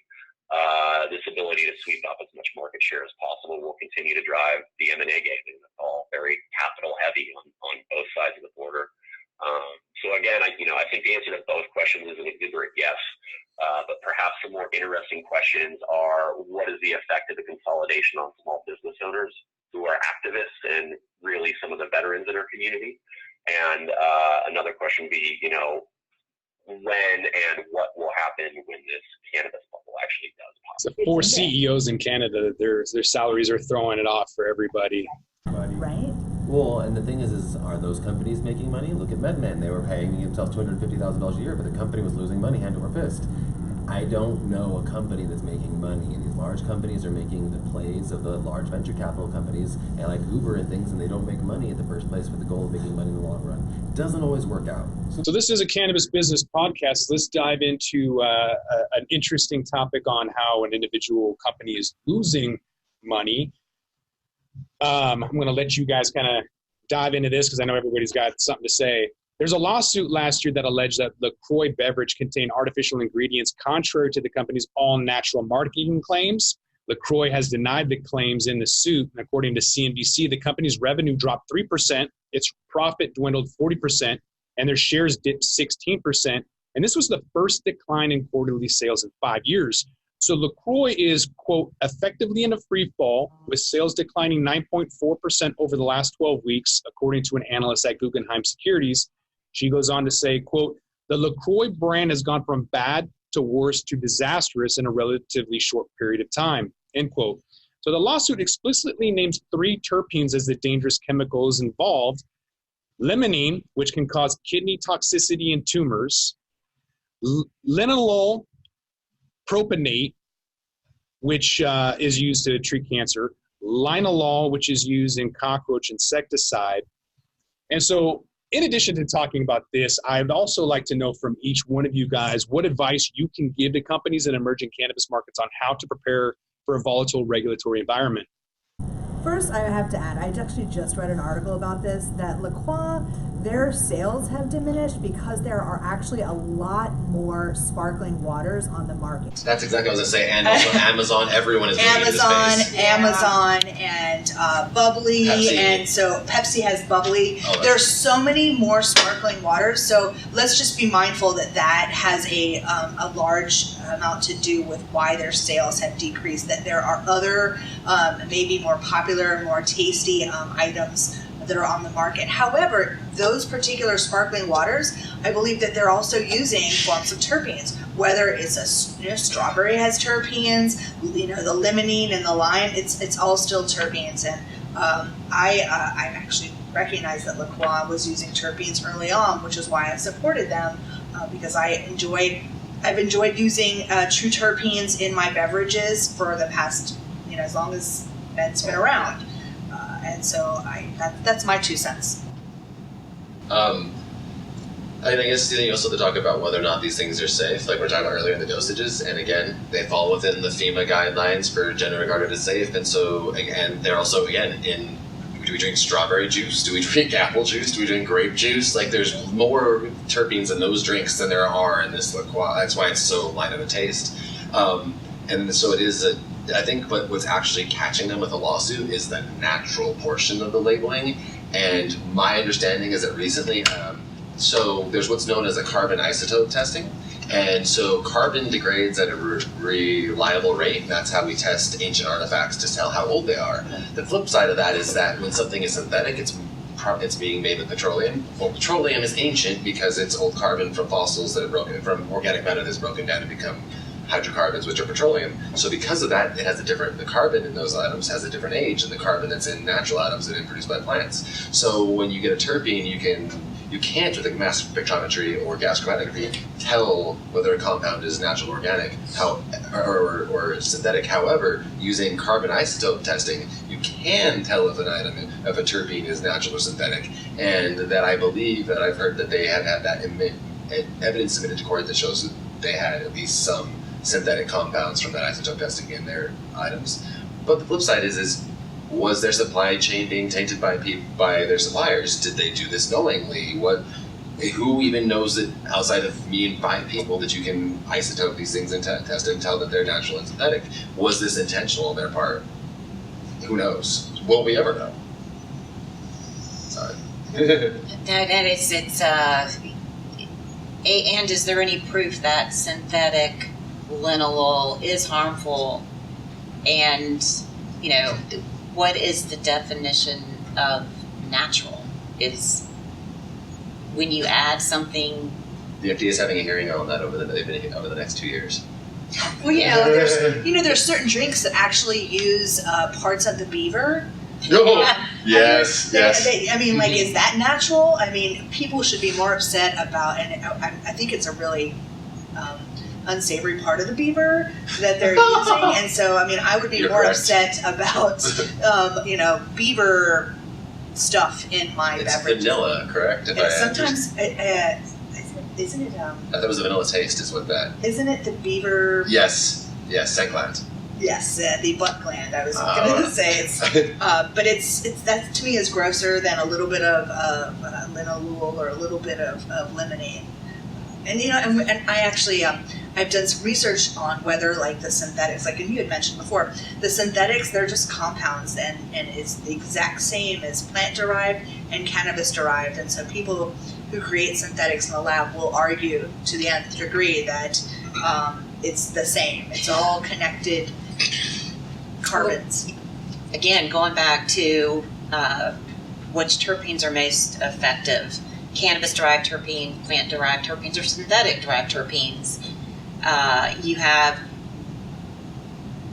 this ability to sweep up as much market share as possible will continue to drive the M&A game. And it's all very capital heavy on both sides of the border. So again, I think the answer to both questions is an exuberant yes. But perhaps some more interesting questions are, what is the effect of the consolidation on small business owners who are activists and really some of the veterans in our community? And another question would be, when and what will happen when this cannabis bubble actually does pop? So 4 CEOs in Canada, their salaries are throwing it off for everybody. Right? Well, and the thing is are those companies making money? Look at MedMen. They were paying themselves $250,000 a year, but the company was losing money hand over fist. I don't know a company that's making money, and these large companies are making the plays of the large venture capital companies, and like Uber and things, and they don't make money at the first place with the goal of making money in the long run. It doesn't always work out. So this is a cannabis business podcast. Let's dive into an interesting topic on how an individual company is losing money. I'm going to let you guys kind of dive into this because I know everybody's got something to say. There's a lawsuit last year that alleged that LaCroix beverage contained artificial ingredients contrary to the company's all-natural marketing claims. LaCroix has denied the claims in the suit, and according to CNBC, the company's revenue dropped 3%, its profit dwindled 40%, and their shares dipped 16%. And this was the first decline in quarterly sales in 5 years. So LaCroix is, quote, effectively in a free fall, with sales declining 9.4% over the last 12 weeks, according to an analyst at Guggenheim Securities. She goes on to say, quote, the LaCroix brand has gone from bad to worse to disastrous in a relatively short period of time, end quote. So the lawsuit explicitly names 3 terpenes as the dangerous chemicals involved: limonene, which can cause kidney toxicity and tumors; linalool propionate, which is used to treat cancer; linalool, which is used in cockroach insecticide. And so in addition to talking about this, I'd also like to know from each one of you guys what advice you can give to companies in emerging cannabis markets on how to prepare for a volatile regulatory environment. First, I have to add, I actually just read an article about this, that LaCroix, their sales have diminished because there are actually a lot more sparkling waters on the market. That's exactly what I was going to say. And also Amazon, everyone is moving into space. Amazon, and Bubbly, Pepsi. And so Pepsi has Bubbly. Oh, There's so many more sparkling waters, so let's just be mindful that that has a large amount to do with why their sales have decreased, that there are other maybe more popular, more tasty items that are on the market. However, those particular sparkling waters, I believe that they're also using forms of terpenes. Whether it's strawberry has terpenes, the limonene and the lime, it's all still terpenes. And I actually recognized that LaCroix was using terpenes early on, which is why I supported them because I've enjoyed using true terpenes in my beverages for the past, as long as Ben's been around. And so that's my 2 cents. I guess you also have to talk about whether or not these things are safe, like we were talking about earlier in the dosages, and again, they fall within the FEMA guidelines for generally regarded as safe, and so, again, they're also, again, do we drink strawberry juice? Do we drink apple juice? Do we drink grape juice? Like, there's more terpenes in those drinks than there are in this liqueur. That's why it's so light of a taste. And so it is I think what's actually catching them with a lawsuit is the natural portion of the labeling, and my understanding is that recently, so there's what's known as a carbon isotope testing, and so carbon degrades at a reliable rate. That's how we test ancient artifacts to tell how old they are. The flip side of that is that when something is synthetic, it's being made with petroleum. Well, petroleum is ancient because it's old carbon from fossils that are broken, from organic matter that's broken down to become hydrocarbons, which are petroleum. So because of that, the carbon in those atoms has a different age than the carbon that's in natural atoms that are produced by plants. So when you get a terpene, you can't with a mass spectrometry or gas chromatography tell whether a compound is natural, organic, or synthetic. However, using carbon isotope testing, you can tell if a terpene is natural or synthetic. And that I believe that I've heard that they have had that evidence submitted to court that shows that they had at least some synthetic compounds from that isotope testing in their items. But the flip side is was their supply chain being tainted by their suppliers? Did they do this knowingly? Who even knows that outside of me and 5 people that you can isotope these things and test and tell that they're natural and synthetic? Was this intentional on their part? Who knows? Will we ever know? Sorry. And is there any proof that synthetic linalool is harmful? And, what is the definition of natural? Is when you add something. The FDA is having a hearing on that over the next 2 years. Well, there's certain drinks that actually use parts of the beaver. Oh, yes. Is that natural? I mean, people should be more upset about, and I think it's a really unsavory part of the beaver that they're using, and so I would be You're more correct. upset about beaver stuff in my beverage. It's vanilla, correct? Sometimes isn't it? I thought it was a vanilla taste. Is what that? Isn't it the beaver? Yes, scent gland. Yes, the butt gland. I was going to say it's, but it's that to me is grosser than a little bit of linalool or a little bit of limonene. And and I actually I've done some research on whether like the synthetics, like you had mentioned before, the synthetics, they're just compounds and it's the exact same as plant derived and cannabis derived, and so people who create synthetics in the lab will argue to the nth degree that it's the same. It's all connected carbons. Again, going back to which terpenes are most effective. Cannabis-derived terpene, plant-derived terpenes, or synthetic-derived terpenes. You have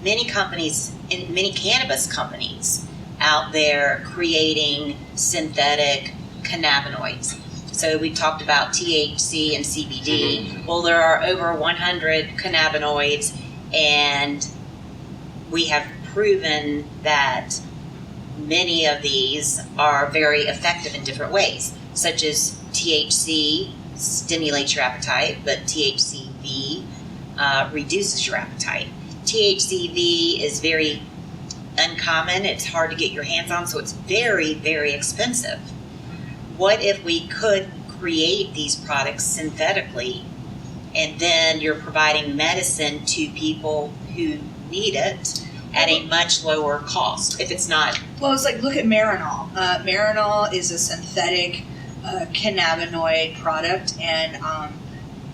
many companies, and many cannabis companies out there creating synthetic cannabinoids. So we talked about THC and CBD. Mm-hmm. Well, there are over 100 cannabinoids, and we have proven that many of these are very effective in different ways, such as THC stimulates your appetite, but THCV reduces your appetite. THCV is very uncommon. It's hard to get your hands on, so it's very, very expensive. What if we could create these products synthetically, and then you're providing medicine to people who need it at a much lower cost, if it's not... Well, it's like, look at Marinol. Marinol is a synthetic cannabinoid product, and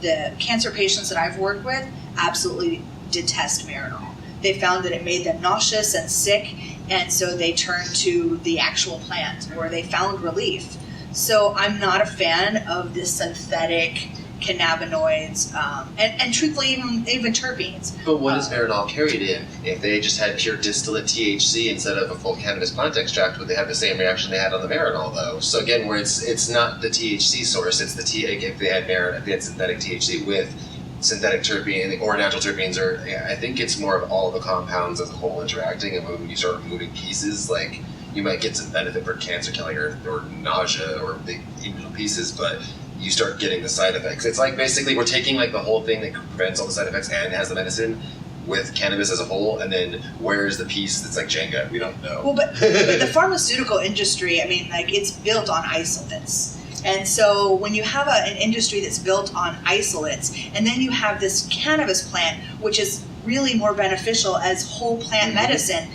the cancer patients that I've worked with absolutely detest Marinol. They found that it made them nauseous and sick, and so they turned to the actual plant where they found relief. So I'm not a fan of this synthetic cannabinoids, and truthfully, even terpenes. But what is Marinol carried in? If they just had pure distillate THC instead of a full cannabis plant extract, would they have the same reaction they had on the Marinol, though? So again, where it's not the THC source, it's the if they had Marinol, if they had synthetic THC with synthetic terpene or natural terpenes, or I think it's more of all the compounds as a whole interacting, and when you start removing pieces, like you might get some benefit for cancer killing or nausea or big individual pieces, but you start getting the side effects. It's like basically we're taking like the whole thing that prevents all the side effects and has the medicine with cannabis as a whole, and then where's the piece that's like Jenga? We don't know. Well, but the pharmaceutical industry, I mean, like it's built on isolates. And so when you have an industry that's built on isolates, and then you have this cannabis plant, which is really more beneficial as whole plant medicine,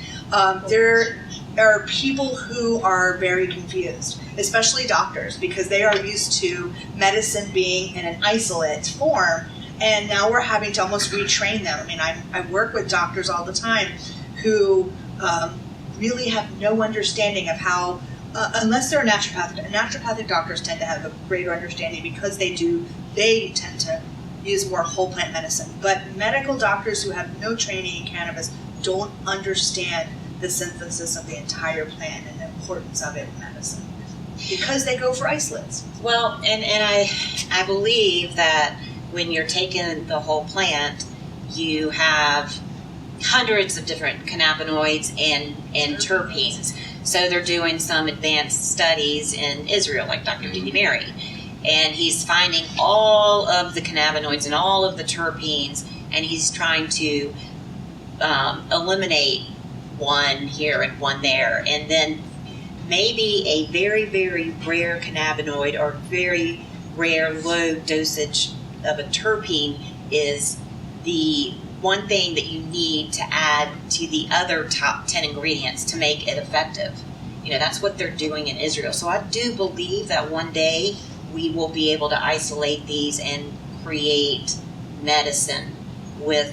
there are people who are very confused, especially doctors, because they are used to medicine being in an isolate form, and now we're having to almost retrain them. I mean, I work with doctors all the time who really have no understanding of how, unless they're naturopathic doctors tend to have a greater understanding because they tend to use more whole plant medicine. But medical doctors who have no training in cannabis don't understand the synthesis of the entire plant and the importance of it in medicine because they go for isolates. Well, and I believe that when you're taking the whole plant, you have hundreds of different cannabinoids and terpenes. So they're doing some advanced studies in Israel, like Dr. Didi Mary, and he's finding all of the cannabinoids and all of the terpenes, and he's trying to eliminate one here and one there, and then maybe a very, very rare cannabinoid or very rare low dosage of a terpene is the one thing that you need to add to the other top 10 ingredients to make it effective. You know, that's what they're doing in Israel. So I do believe that one day we will be able to isolate these and create medicine with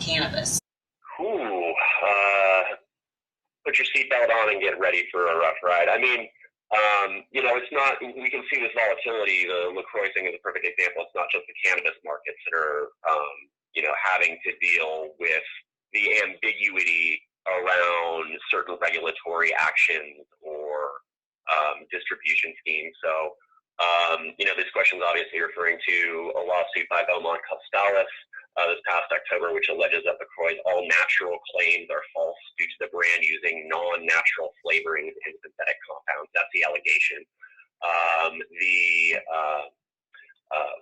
cannabis. Ooh, put your seatbelt on and get ready for a rough ride. I mean, it's not, we can see this volatility. The LaCroix thing is a perfect example. It's not just the cannabis markets that are, having to deal with the ambiguity around certain regulatory actions or distribution schemes. So, this question is obviously referring to a lawsuit by Belmont Costalis this past October, which alleges that LaCroix's all-natural claims are false due to the brand using non-natural flavorings and synthetic compounds. That's the allegation.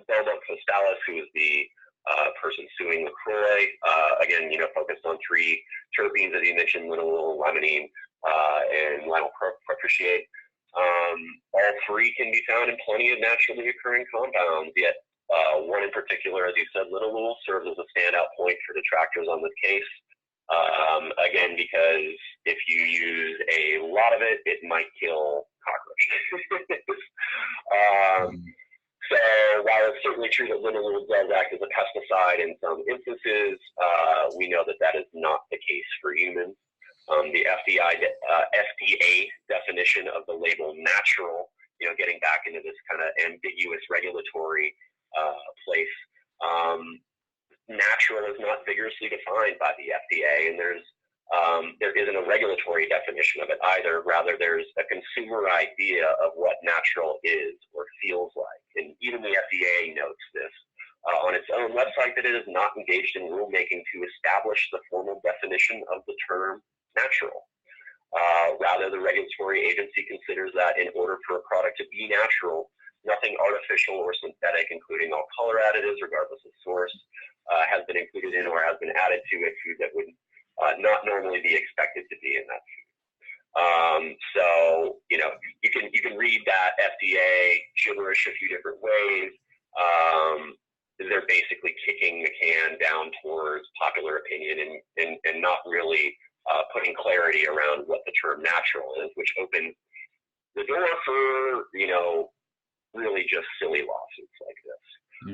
Belmont Costalis, who is the person suing LaCroix, again, focused on three terpenes, as you mentioned, linalool, limonene, and lionel propitiate. All three can be found in plenty of naturally occurring compounds, yet one in particular, as you said, linalool, serves as a standout point for detractors on this case. Again, because if you use a lot of it, it might kill cockroaches. So while it's certainly true that linalool does act as a pesticide in some instances, we know that that is not the case for humans. The FDA definition of the label natural, getting back into this kind of ambiguous regulatory place, natural is not vigorously defined by the FDA, and there isn't a regulatory definition of it either. Rather, there's a consumer idea of what natural is or feels like, and even the FDA notes this on its own website, that it is not engaged in rulemaking to establish the formal definition of the term natural. Rather, the regulatory agency considers that in order for a product to be natural, nothing artificial or synthetic, including all color additives, regardless of source, has been included in or has been added to a food that would not normally be expected to be in that food. So, you can read that FDA gibberish a few different ways. They're basically kicking the can down towards popular opinion and not really putting clarity around what the term natural is, which opens the door for, really just silly lawsuits like this.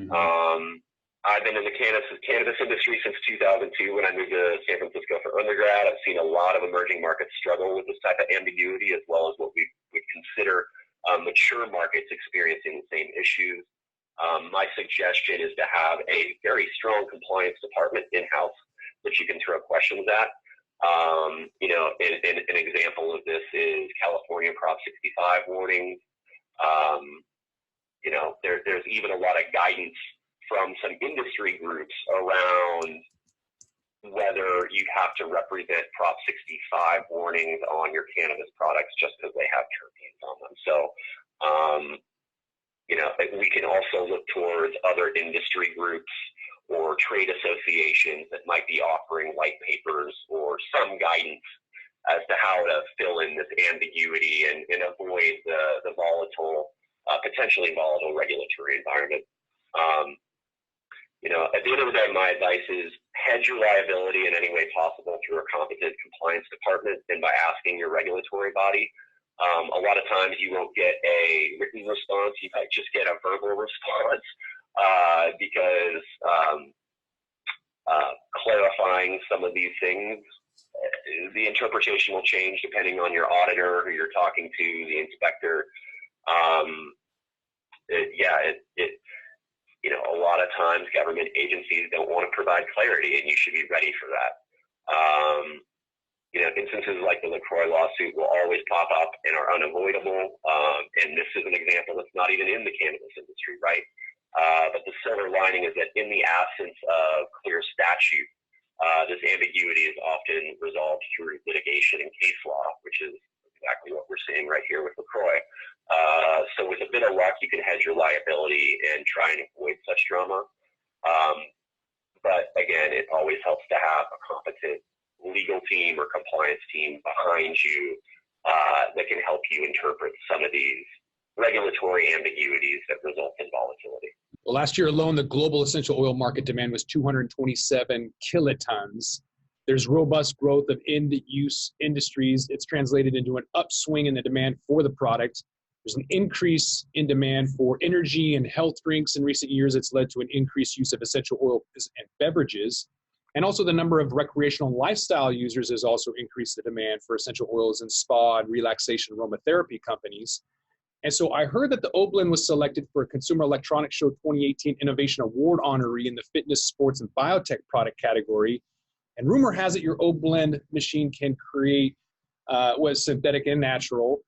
Mm-hmm. I've been in the cannabis industry since 2002 when I moved to San Francisco for undergrad. I've seen a lot of emerging markets struggle with this type of ambiguity, as well as what we would consider mature markets experiencing the same issues. My suggestion is to have a very strong compliance department in-house that you can throw questions at. An example of this is California Prop 65 warnings. There's even a lot of guidance from some industry groups around whether you have to represent Prop 65 warnings on your cannabis products just because they have terpenes on them. So, we can also look towards other industry groups or trade associations that might be offering white papers or some guidance as to how to fill in this ambiguity and avoid the volatile, potentially volatile regulatory environment. At the end of the day, my advice is hedge your liability in any way possible through a competent compliance department and by asking your regulatory body. A lot of times you won't get a written response. You might just get a verbal response because clarifying some of these things, the interpretation will change depending on your auditor, who you're talking to, the inspector. A lot of times government agencies don't want to provide clarity, and you should be ready for that. Instances like the LaCroix lawsuit will always pop up and are unavoidable. And this is an example that's not even in the cannabis industry, right? But the silver lining is that in the absence of clear statute, this ambiguity is often resolved through litigation and case law, which is exactly what we're seeing right here with LaCroix. So with a bit of luck, you can hedge your liability and try and avoid such drama. But again, it always helps to have a competent legal team or compliance team behind you that can help you interpret some of these regulatory ambiguities that result in volatility. Well, last year alone, the global essential oil market demand was 227 kilotons. There's robust growth of end-use industries. It's translated into an upswing in the demand for the product. There's an increase in demand for energy and health drinks in recent years. It's led to an increased use of essential oils and beverages. And also the number of recreational lifestyle users has also increased the demand for essential oils in spa and relaxation aromatherapy companies. And so I heard that the Oblend was selected for a Consumer Electronics Show 2018 Innovation Award honoree in the fitness, sports, and biotech product category. And rumor has it your Oblend machine can create was synthetic and natural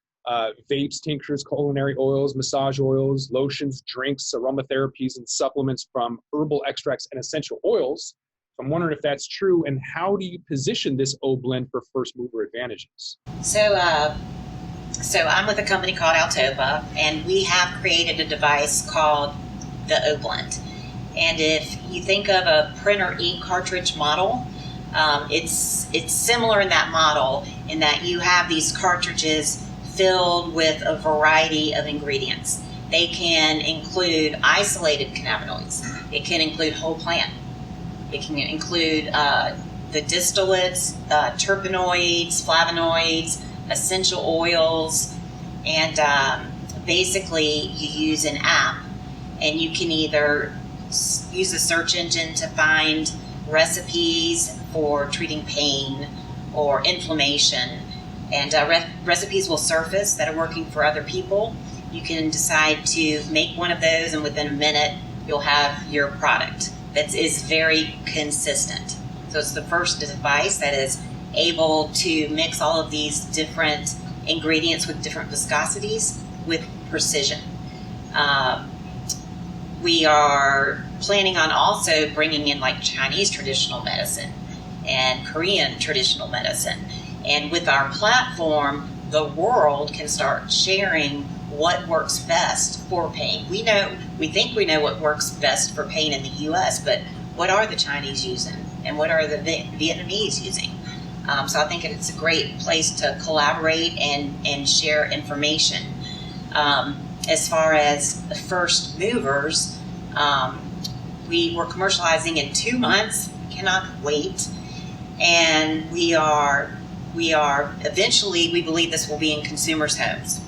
vapes, tinctures, culinary oils, massage oils, lotions, drinks, aromatherapies, and supplements from herbal extracts and essential oils. I'm wondering if that's true, and how do you position this Oblend for first mover advantages? So I'm with a company called Altopa, and we have created a device called the Oblend. And if you think of a printer ink cartridge model, it's similar in that model in that you have these cartridges filled with a variety of ingredients. They can include isolated cannabinoids. It can include whole plant. It can include the distillates, terpenoids, flavonoids, essential oils, and basically you use an app, and you can either use a search engine to find recipes for treating pain or inflammation, and recipes will surface that are working for other people. You can decide to make one of those, and within a minute you'll have your product that is very consistent. So it's the first device that is able to mix all of these different ingredients with different viscosities with precision. We are planning on also bringing in like Chinese traditional medicine and Korean traditional medicine. And with our platform, the world can start sharing what works best for pain. We think we know what works best for pain in the U.S., but what are the Chinese using, and what are the Vietnamese using? So I think it's a great place to collaborate and share information. As far as the first movers, we were commercializing in 2 months. Cannot wait, and we are eventually. We believe this will be in consumers' homes.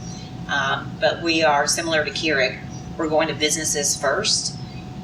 But we are similar to Keurig. We're going to businesses first,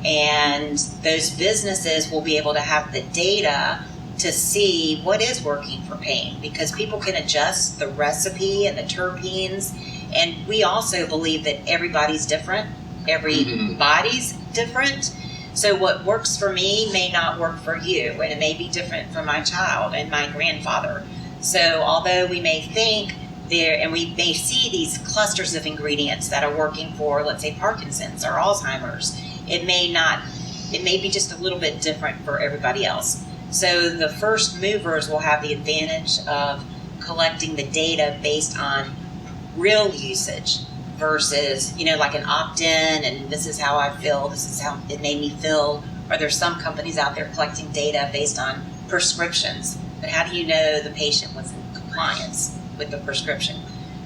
and those businesses will be able to have the data to see what is working for pain, because people can adjust the recipe and the terpenes. And we also believe that everybody's different. Every body's different. So what works for me may not work for you, and it may be different for my child and my grandfather. So although we may think there, and we may see these clusters of ingredients that are working for, let's say, Parkinson's or Alzheimer's, it may be just a little bit different for everybody else. So the first movers will have the advantage of collecting the data based on real usage versus, like an opt-in and this is how I feel, this is how it made me feel. Or there's some companies out there collecting data based on prescriptions. But how do you know the patient was in compliance with the prescription?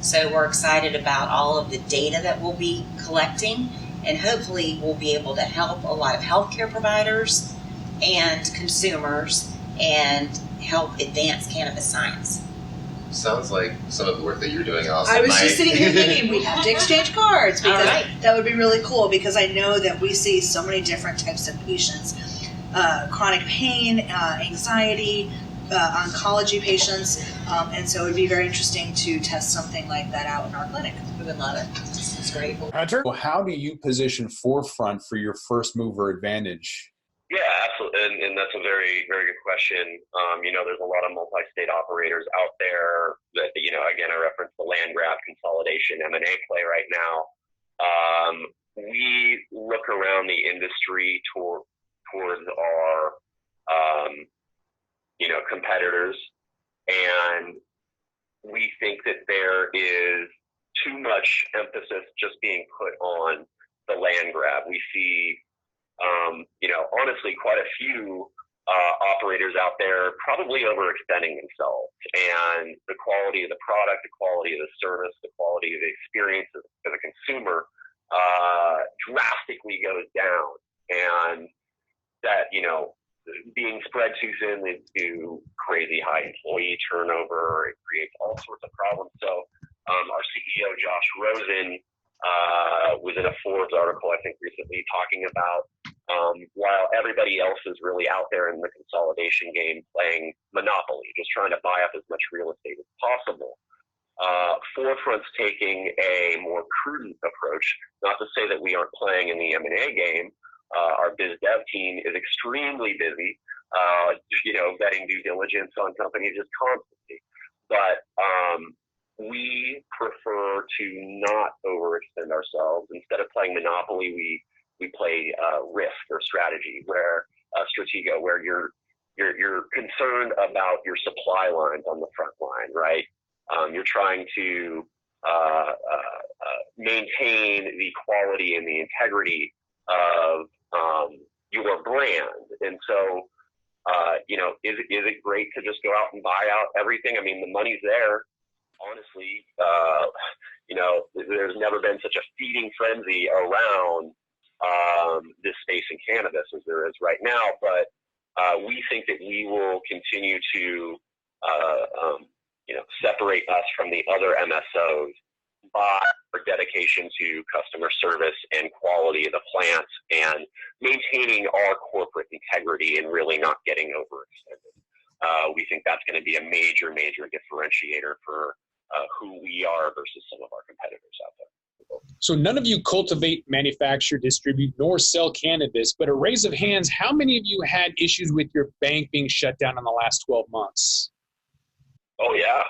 So we're excited about all of the data that we'll be collecting, and hopefully we'll be able to help a lot of healthcare providers and consumers and help advance cannabis science. Sounds like some of the work that you're doing, Alison. I was just sitting here thinking we have to exchange cards because that would be really cool, because I know that we see so many different types of patients, chronic pain, anxiety, oncology patients, and so it would be very interesting to test something like that out in our clinic. We would love it. It's great. Hunter, how do you position Forefront for your first mover advantage? Yeah, absolutely, and that's a very, very good question. There's a lot of multi-state operators out there that, again, I referenced the land grab consolidation M&A play right now. We look around the industry towards our, competitors, and we think that there is too much emphasis just being put on the land grab. We see honestly, quite a few operators out there probably overextending themselves, and the quality of the product, the quality of the service, the quality of the experience for the consumer drastically goes down, and that, being spread too thin leads to crazy high employee turnover. It creates all sorts of problems. So our CEO, Josh Rosin, was in a Forbes article, I think, recently talking about while everybody else is really out there in the consolidation game playing Monopoly, just trying to buy up as much real estate as possible, Forefront's taking a more prudent approach. Not to say that we aren't playing in the M&A game. Our biz dev team is extremely busy, vetting due diligence on companies just constantly. But we prefer to not overextend ourselves. Instead of playing Monopoly, we play risk or strategy, where Stratego, where you're concerned about your supply lines on the front line, right? You're trying to maintain the quality and the integrity of your brand. And so, is it great to just go out and buy out everything? I mean, the money's there. Honestly, there's never been such a feeding frenzy around this space in cannabis as there is right now. But we think that we will continue to, separate us from the other MSOs by our dedication to customer service and quality of the plants and maintaining our corporate integrity and really not getting overextended. We think that's going to be a major, major differentiator for who we are versus some of our competitors out there. So none of you cultivate, manufacture, distribute, nor sell cannabis, but a raise of hands, how many of you had issues with your bank being shut down in the last 12 months? Oh, yeah.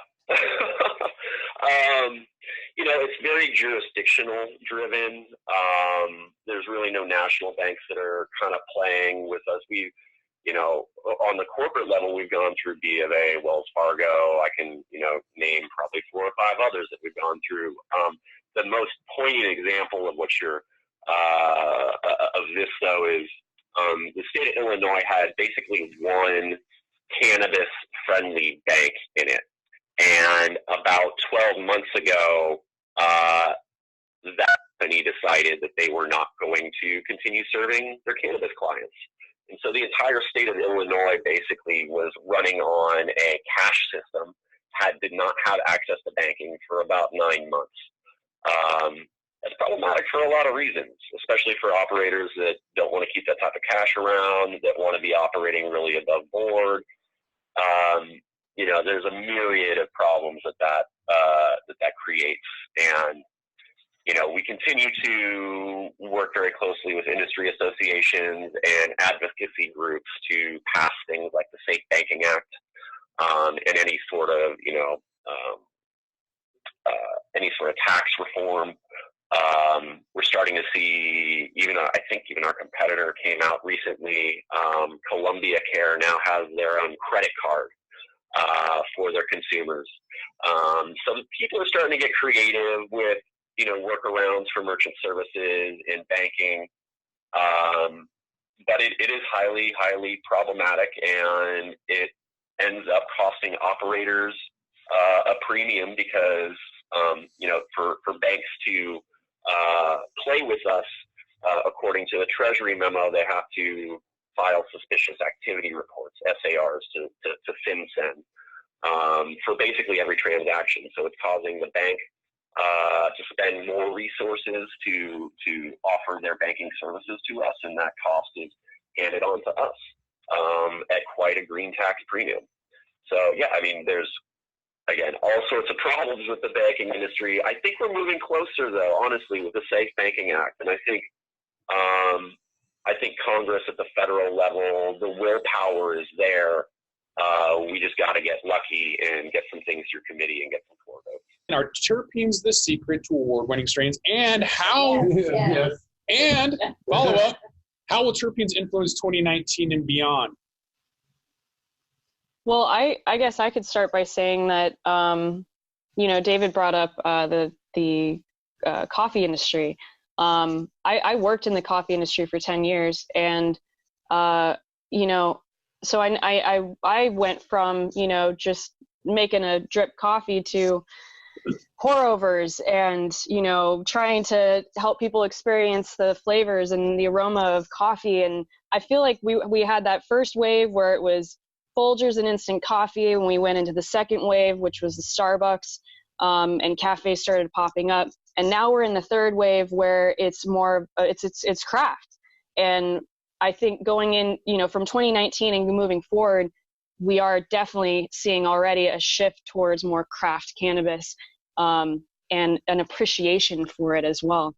It's very jurisdictional driven. There's really no national banks that are kind of playing with us. We've, on the corporate level, we've gone through B of A, Wells Fargo. I can, name probably 4 or 5 others that we've gone through. The most poignant example of what you're, of this though is, the state of Illinois had basically one cannabis-friendly bank in it. And about 12 months ago, that company decided that they were not going to continue serving their cannabis clients. And so the entire state of Illinois basically was running on a cash system, did not have access to banking for about 9 months. That's problematic for a lot of reasons, especially for operators that don't want to keep that type of cash around, that want to be operating really above board. There's a myriad of problems that creates. And, we continue to work very closely with industry associations and advocacy groups to pass things like the Safe Banking Act, and any sort of tax reform We're starting to see, I think even our competitor came out recently. Columbia Care now has their own credit card for their consumers. So people are starting to get creative with, workarounds for merchant services and banking. But it is highly, highly problematic, and it ends up costing operators a premium because, for banks to play with us, according to the Treasury memo, they have to file suspicious activity reports, SARs, to FinCEN for basically every transaction. So it's causing the bank to spend more resources to offer their banking services to us, and that cost is handed on to us at quite a green tax premium. So yeah, there's, again, all sorts of problems with the banking industry. I think we're moving closer, though, honestly, with the Safe Banking Act, and I think Congress at the federal level, the willpower is there. We just got to get lucky and get some things through committee and get some floor votes. Are terpenes the secret to award-winning strains? And how? Yes. And follow up: how will terpenes influence 2019 and beyond? Well, I guess I could start by saying that David brought up the coffee industry. I worked in the coffee industry for 10 years, and so I went from just making a drip coffee to pour overs and trying to help people experience the flavors and the aroma of coffee. And I feel like we had that first wave where it was Folgers and instant coffee, when we went into the second wave, which was the Starbucks, and cafes started popping up, and now we're in the third wave where it's more it's craft. And I think going in from 2019 and moving forward, we are definitely seeing already a shift towards more craft cannabis, and an appreciation for it as well.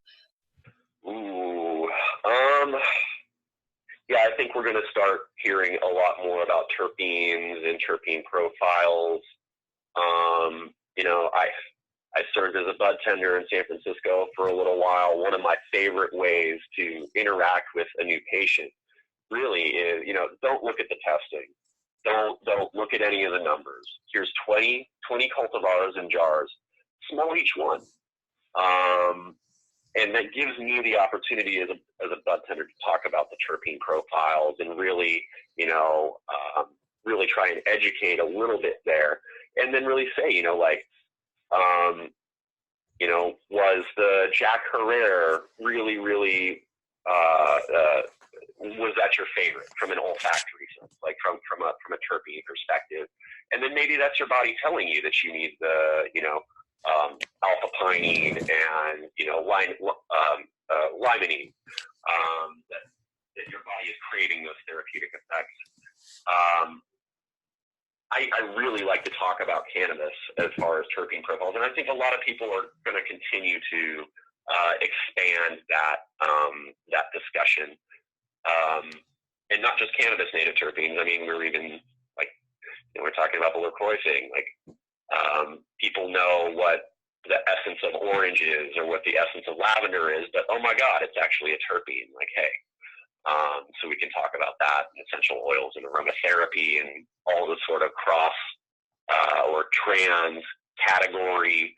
Ooh, yeah, I think we're going to start hearing a lot more about terpenes and terpene profiles. I served as a bud tender in San Francisco for a little while. One of my favorite ways to interact with a new patient really is, don't look at the testing. Don't look at any of the numbers. Here's 20 cultivars in jars, smell each one. And that gives me the opportunity as a bud tender to talk about the terpene profiles and really, really try and educate a little bit there. And then really say, was the Jack Herrera really, really, was that your favorite from an olfactory sense, like from a terpene perspective? And then maybe that's your body telling you that you need the, alpha pinene and, limonene, that your body is creating those therapeutic effects. I really like to talk about cannabis as far as terpene profiles, and I think a lot of people are going to continue to expand that discussion, and not just cannabis native terpenes. We're even we're talking about the LaCroix thing. People know what the essence of orange is or what the essence of lavender is, but oh my God, it's actually a terpene. So we can talk about that, and essential oils and aromatherapy and all the sort of cross or trans category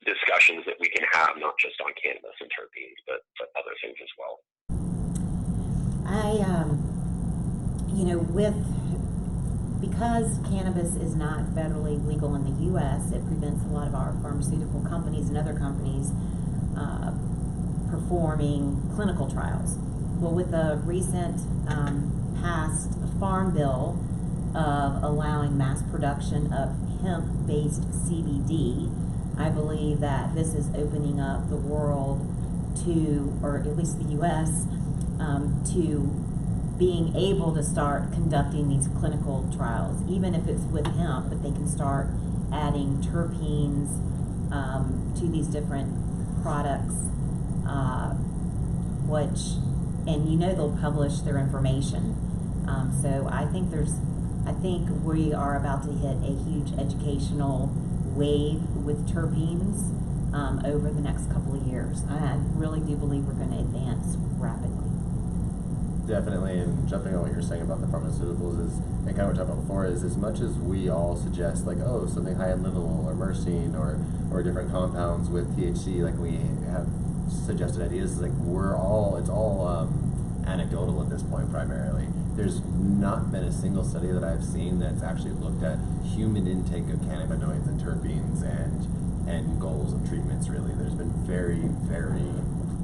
discussions that we can have, not just on cannabis and terpenes, but other things as well. Because cannabis is not federally legal in the U.S., it prevents a lot of our pharmaceutical companies and other companies performing clinical trials. Well, with the recent passed Farm Bill of allowing mass production of hemp-based CBD, I believe that this is opening up the world to, or at least the U.S., to being able to start conducting these clinical trials, even if it's with hemp, but they can start adding terpenes to these different products, they'll publish their information. So I think we are about to hit a huge educational wave with terpenes over the next couple of years. I really do believe we're going to advance rapidly. Definitely, and jumping on what you're saying about the pharmaceuticals is, and kind of what we talked about before, is as much as we all suggest, like, oh, something high in linalool or myrcene or different compounds with THC, like we have suggested ideas, like it's all anecdotal at this point primarily. There's not been a single study that I've seen that's actually looked at human intake of cannabinoids and terpenes and goals of treatments, really. There's been very, very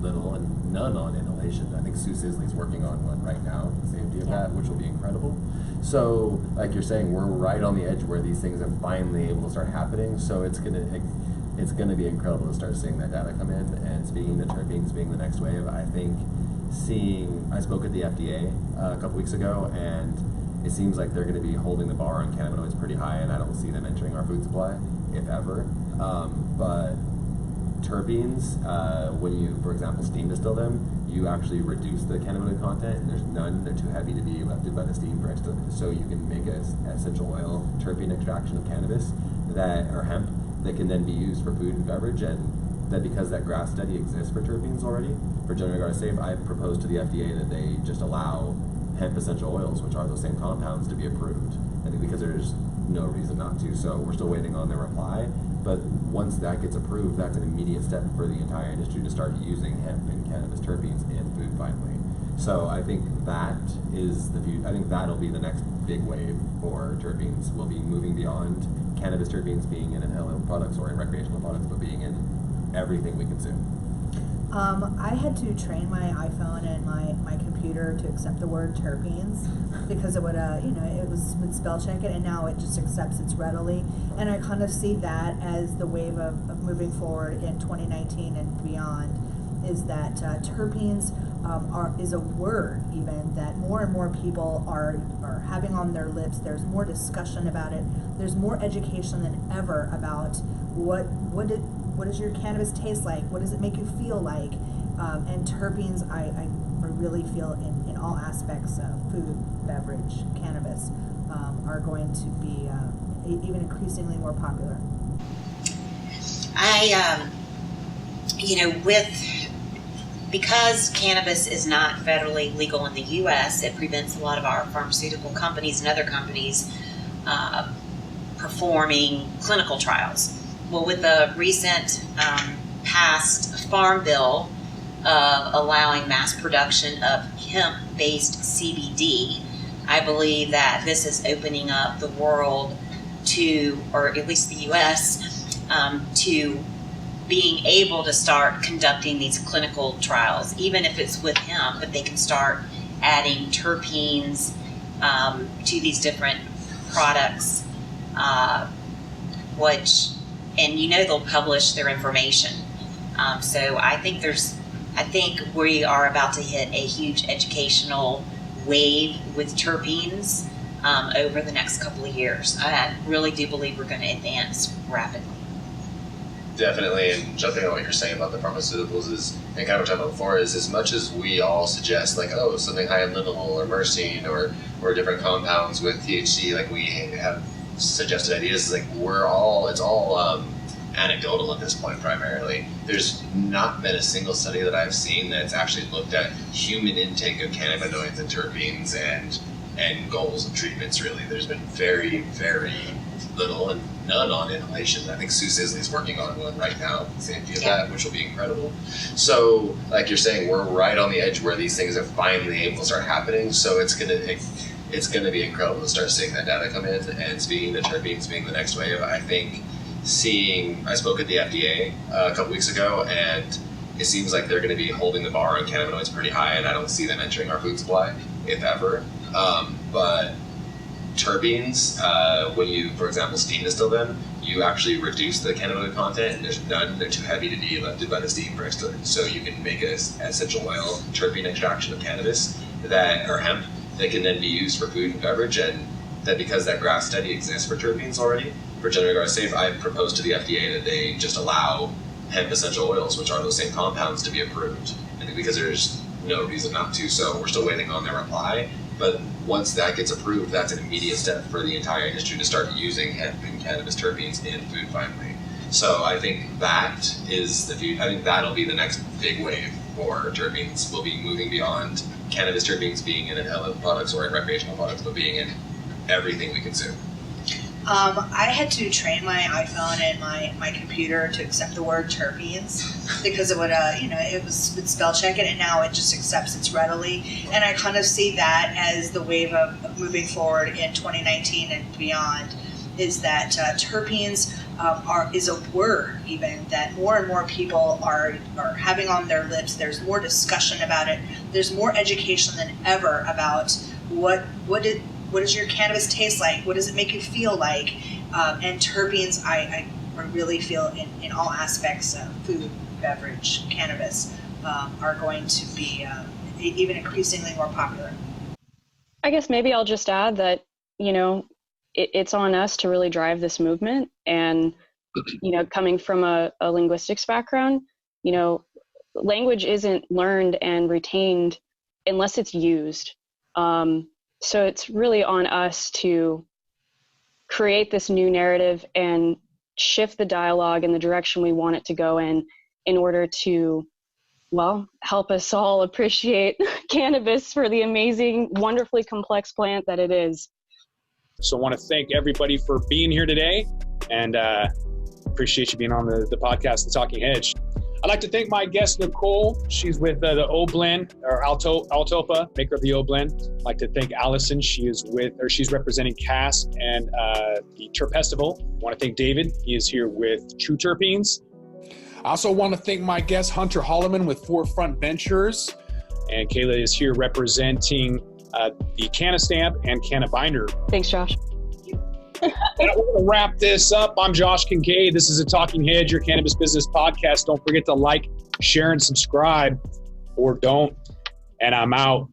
little and none on inhalation. I think Sue Sisley's working on one right now, the safety of that, which will be incredible. So, like you're saying, we're right on the edge where these things are finally able to start happening. So it's gonna be incredible to start seeing that data come in. And speaking of terpenes being the next wave, I think I spoke at the FDA a couple weeks ago, and it seems like they're going to be holding the bar on cannabinoids pretty high, and I don't see them entering our food supply, if ever. But terpenes, when you, for example, steam distill them, you actually reduce the cannabinoid content, and there's none. They're too heavy to be lifted by the steam for extra. So you can make an essential oil terpene extraction of cannabis or hemp that can then be used for food and beverage, and that because that GRAS study exists for terpenes already, for generally regarded safe, I proposed to the FDA that they just allow hemp essential oils, which are those same compounds, to be approved. I think because there's no reason not to. So we're still waiting on their reply. But once that gets approved, that's an immediate step for the entire industry to start using hemp and cannabis terpenes in food finally. So I think that is the future. I think that'll be the next big wave for terpenes. We'll be moving beyond cannabis terpenes being in inhalable products or in recreational products, but being in everything we consume. I had to train my iPhone and my computer to accept the word terpenes because it would, would spell check it, and now it just accepts it readily. And I kind of see that as the wave of moving forward in 2019 and beyond, is that terpenes is a word even that more and more people are having on their lips. There's more discussion about it. There's more education than ever about what does your cannabis taste like? What does it make you feel like? And terpenes, I really feel in all aspects of food, beverage, cannabis, are going to be even increasingly more popular. Because cannabis is not federally legal in the U.S., it prevents a lot of our pharmaceutical companies and other companies performing clinical trials. Well, with the recent passed Farm Bill allowing mass production of hemp-based CBD, I believe that this is opening up the world to, or at least the U.S., to being able to start conducting these clinical trials, even if it's with hemp, but they can start adding terpenes to these different products, and they'll publish their information. So I think we are about to hit a huge educational wave with terpenes over the next couple of years. I really do believe we're going to advance rapidly. Definitely, and jumping on what you're saying about the pharmaceuticals and kind of what I talked about before, is as much as we all suggest, like, oh, something high in linalool or myrcene or different compounds with THC, like we have suggested ideas, like it's all anecdotal at this point primarily. There's not been a single study that I've seen that's actually looked at human intake of cannabinoids and terpenes and goals of treatments, really. There's been very, very little and none on inhalation. I think Sue Sisley's working on one right now, safety of that, which will be incredible. So, like you're saying, we're right on the edge where these things are finally able to start happening. So it's gonna be incredible to start seeing that data come in. And speaking of terpenes being the next wave, I think I spoke at the FDA a couple weeks ago, and it seems like they're going to be holding the bar on cannabinoids pretty high, and I don't see them entering our food supply, if ever. But terpenes, when you, for example, steam distill them, you actually reduce the cannabinoid content, and there's none. They're too heavy to be lifted by the steam for extra. So you can make an essential oil terpene extraction of cannabis or hemp that can then be used for food and beverage, and that because that GRAS study exists for terpenes already, for generally regarded safe, I proposed to the FDA that they just allow hemp essential oils, which are those same compounds, to be approved. And because there's no reason not to, so we're still waiting on their reply. But once that gets approved, that's an immediate step for the entire industry to start using hemp and cannabis terpenes in food finally. So I think that is the future. I think that'll be the next big wave for terpenes. We'll be moving beyond cannabis terpenes being in inhaled products or in recreational products, but being in everything we consume. I had to train my iPhone and my computer to accept the word terpenes because it would, it would spell check it, and now it just accepts it readily. And I kind of see that as the wave of moving forward in 2019 and beyond, is that terpenes is a word even that more and more people are having on their lips. There's more discussion about it. There's more education than ever about what does your cannabis taste like? What does it make you feel like? And terpenes, I really feel in all aspects of food, beverage, cannabis are going to be even increasingly more popular. I guess maybe I'll just add that, it's on us to really drive this movement. And, coming from a linguistics background, language isn't learned and retained unless it's used. So it's really on us to create this new narrative and shift the dialogue in the direction we want it to go in order to, help us all appreciate cannabis for the amazing, wonderfully complex plant that it is. So I want to thank everybody for being here today, and appreciate you being on the podcast, The Talking Hedge. I'd like to thank my guest, Nicole. She's with the Oblend, or Altopa, maker of the Oblend. I'd like to thank Alison. She's representing CASP and the Terpestival. I want to thank David. He is here with True Terpenes. I also want to thank my guest, Hunter Holliman with Forefront Ventures. And Kayla is here representing the Cannastamp and Cannabinder. Thanks, Josh. And we're going to wrap this up. I'm Josh Kincaid. This is a Talking Hedge, your cannabis business podcast. Don't forget to like, share, and subscribe, or don't. And I'm out.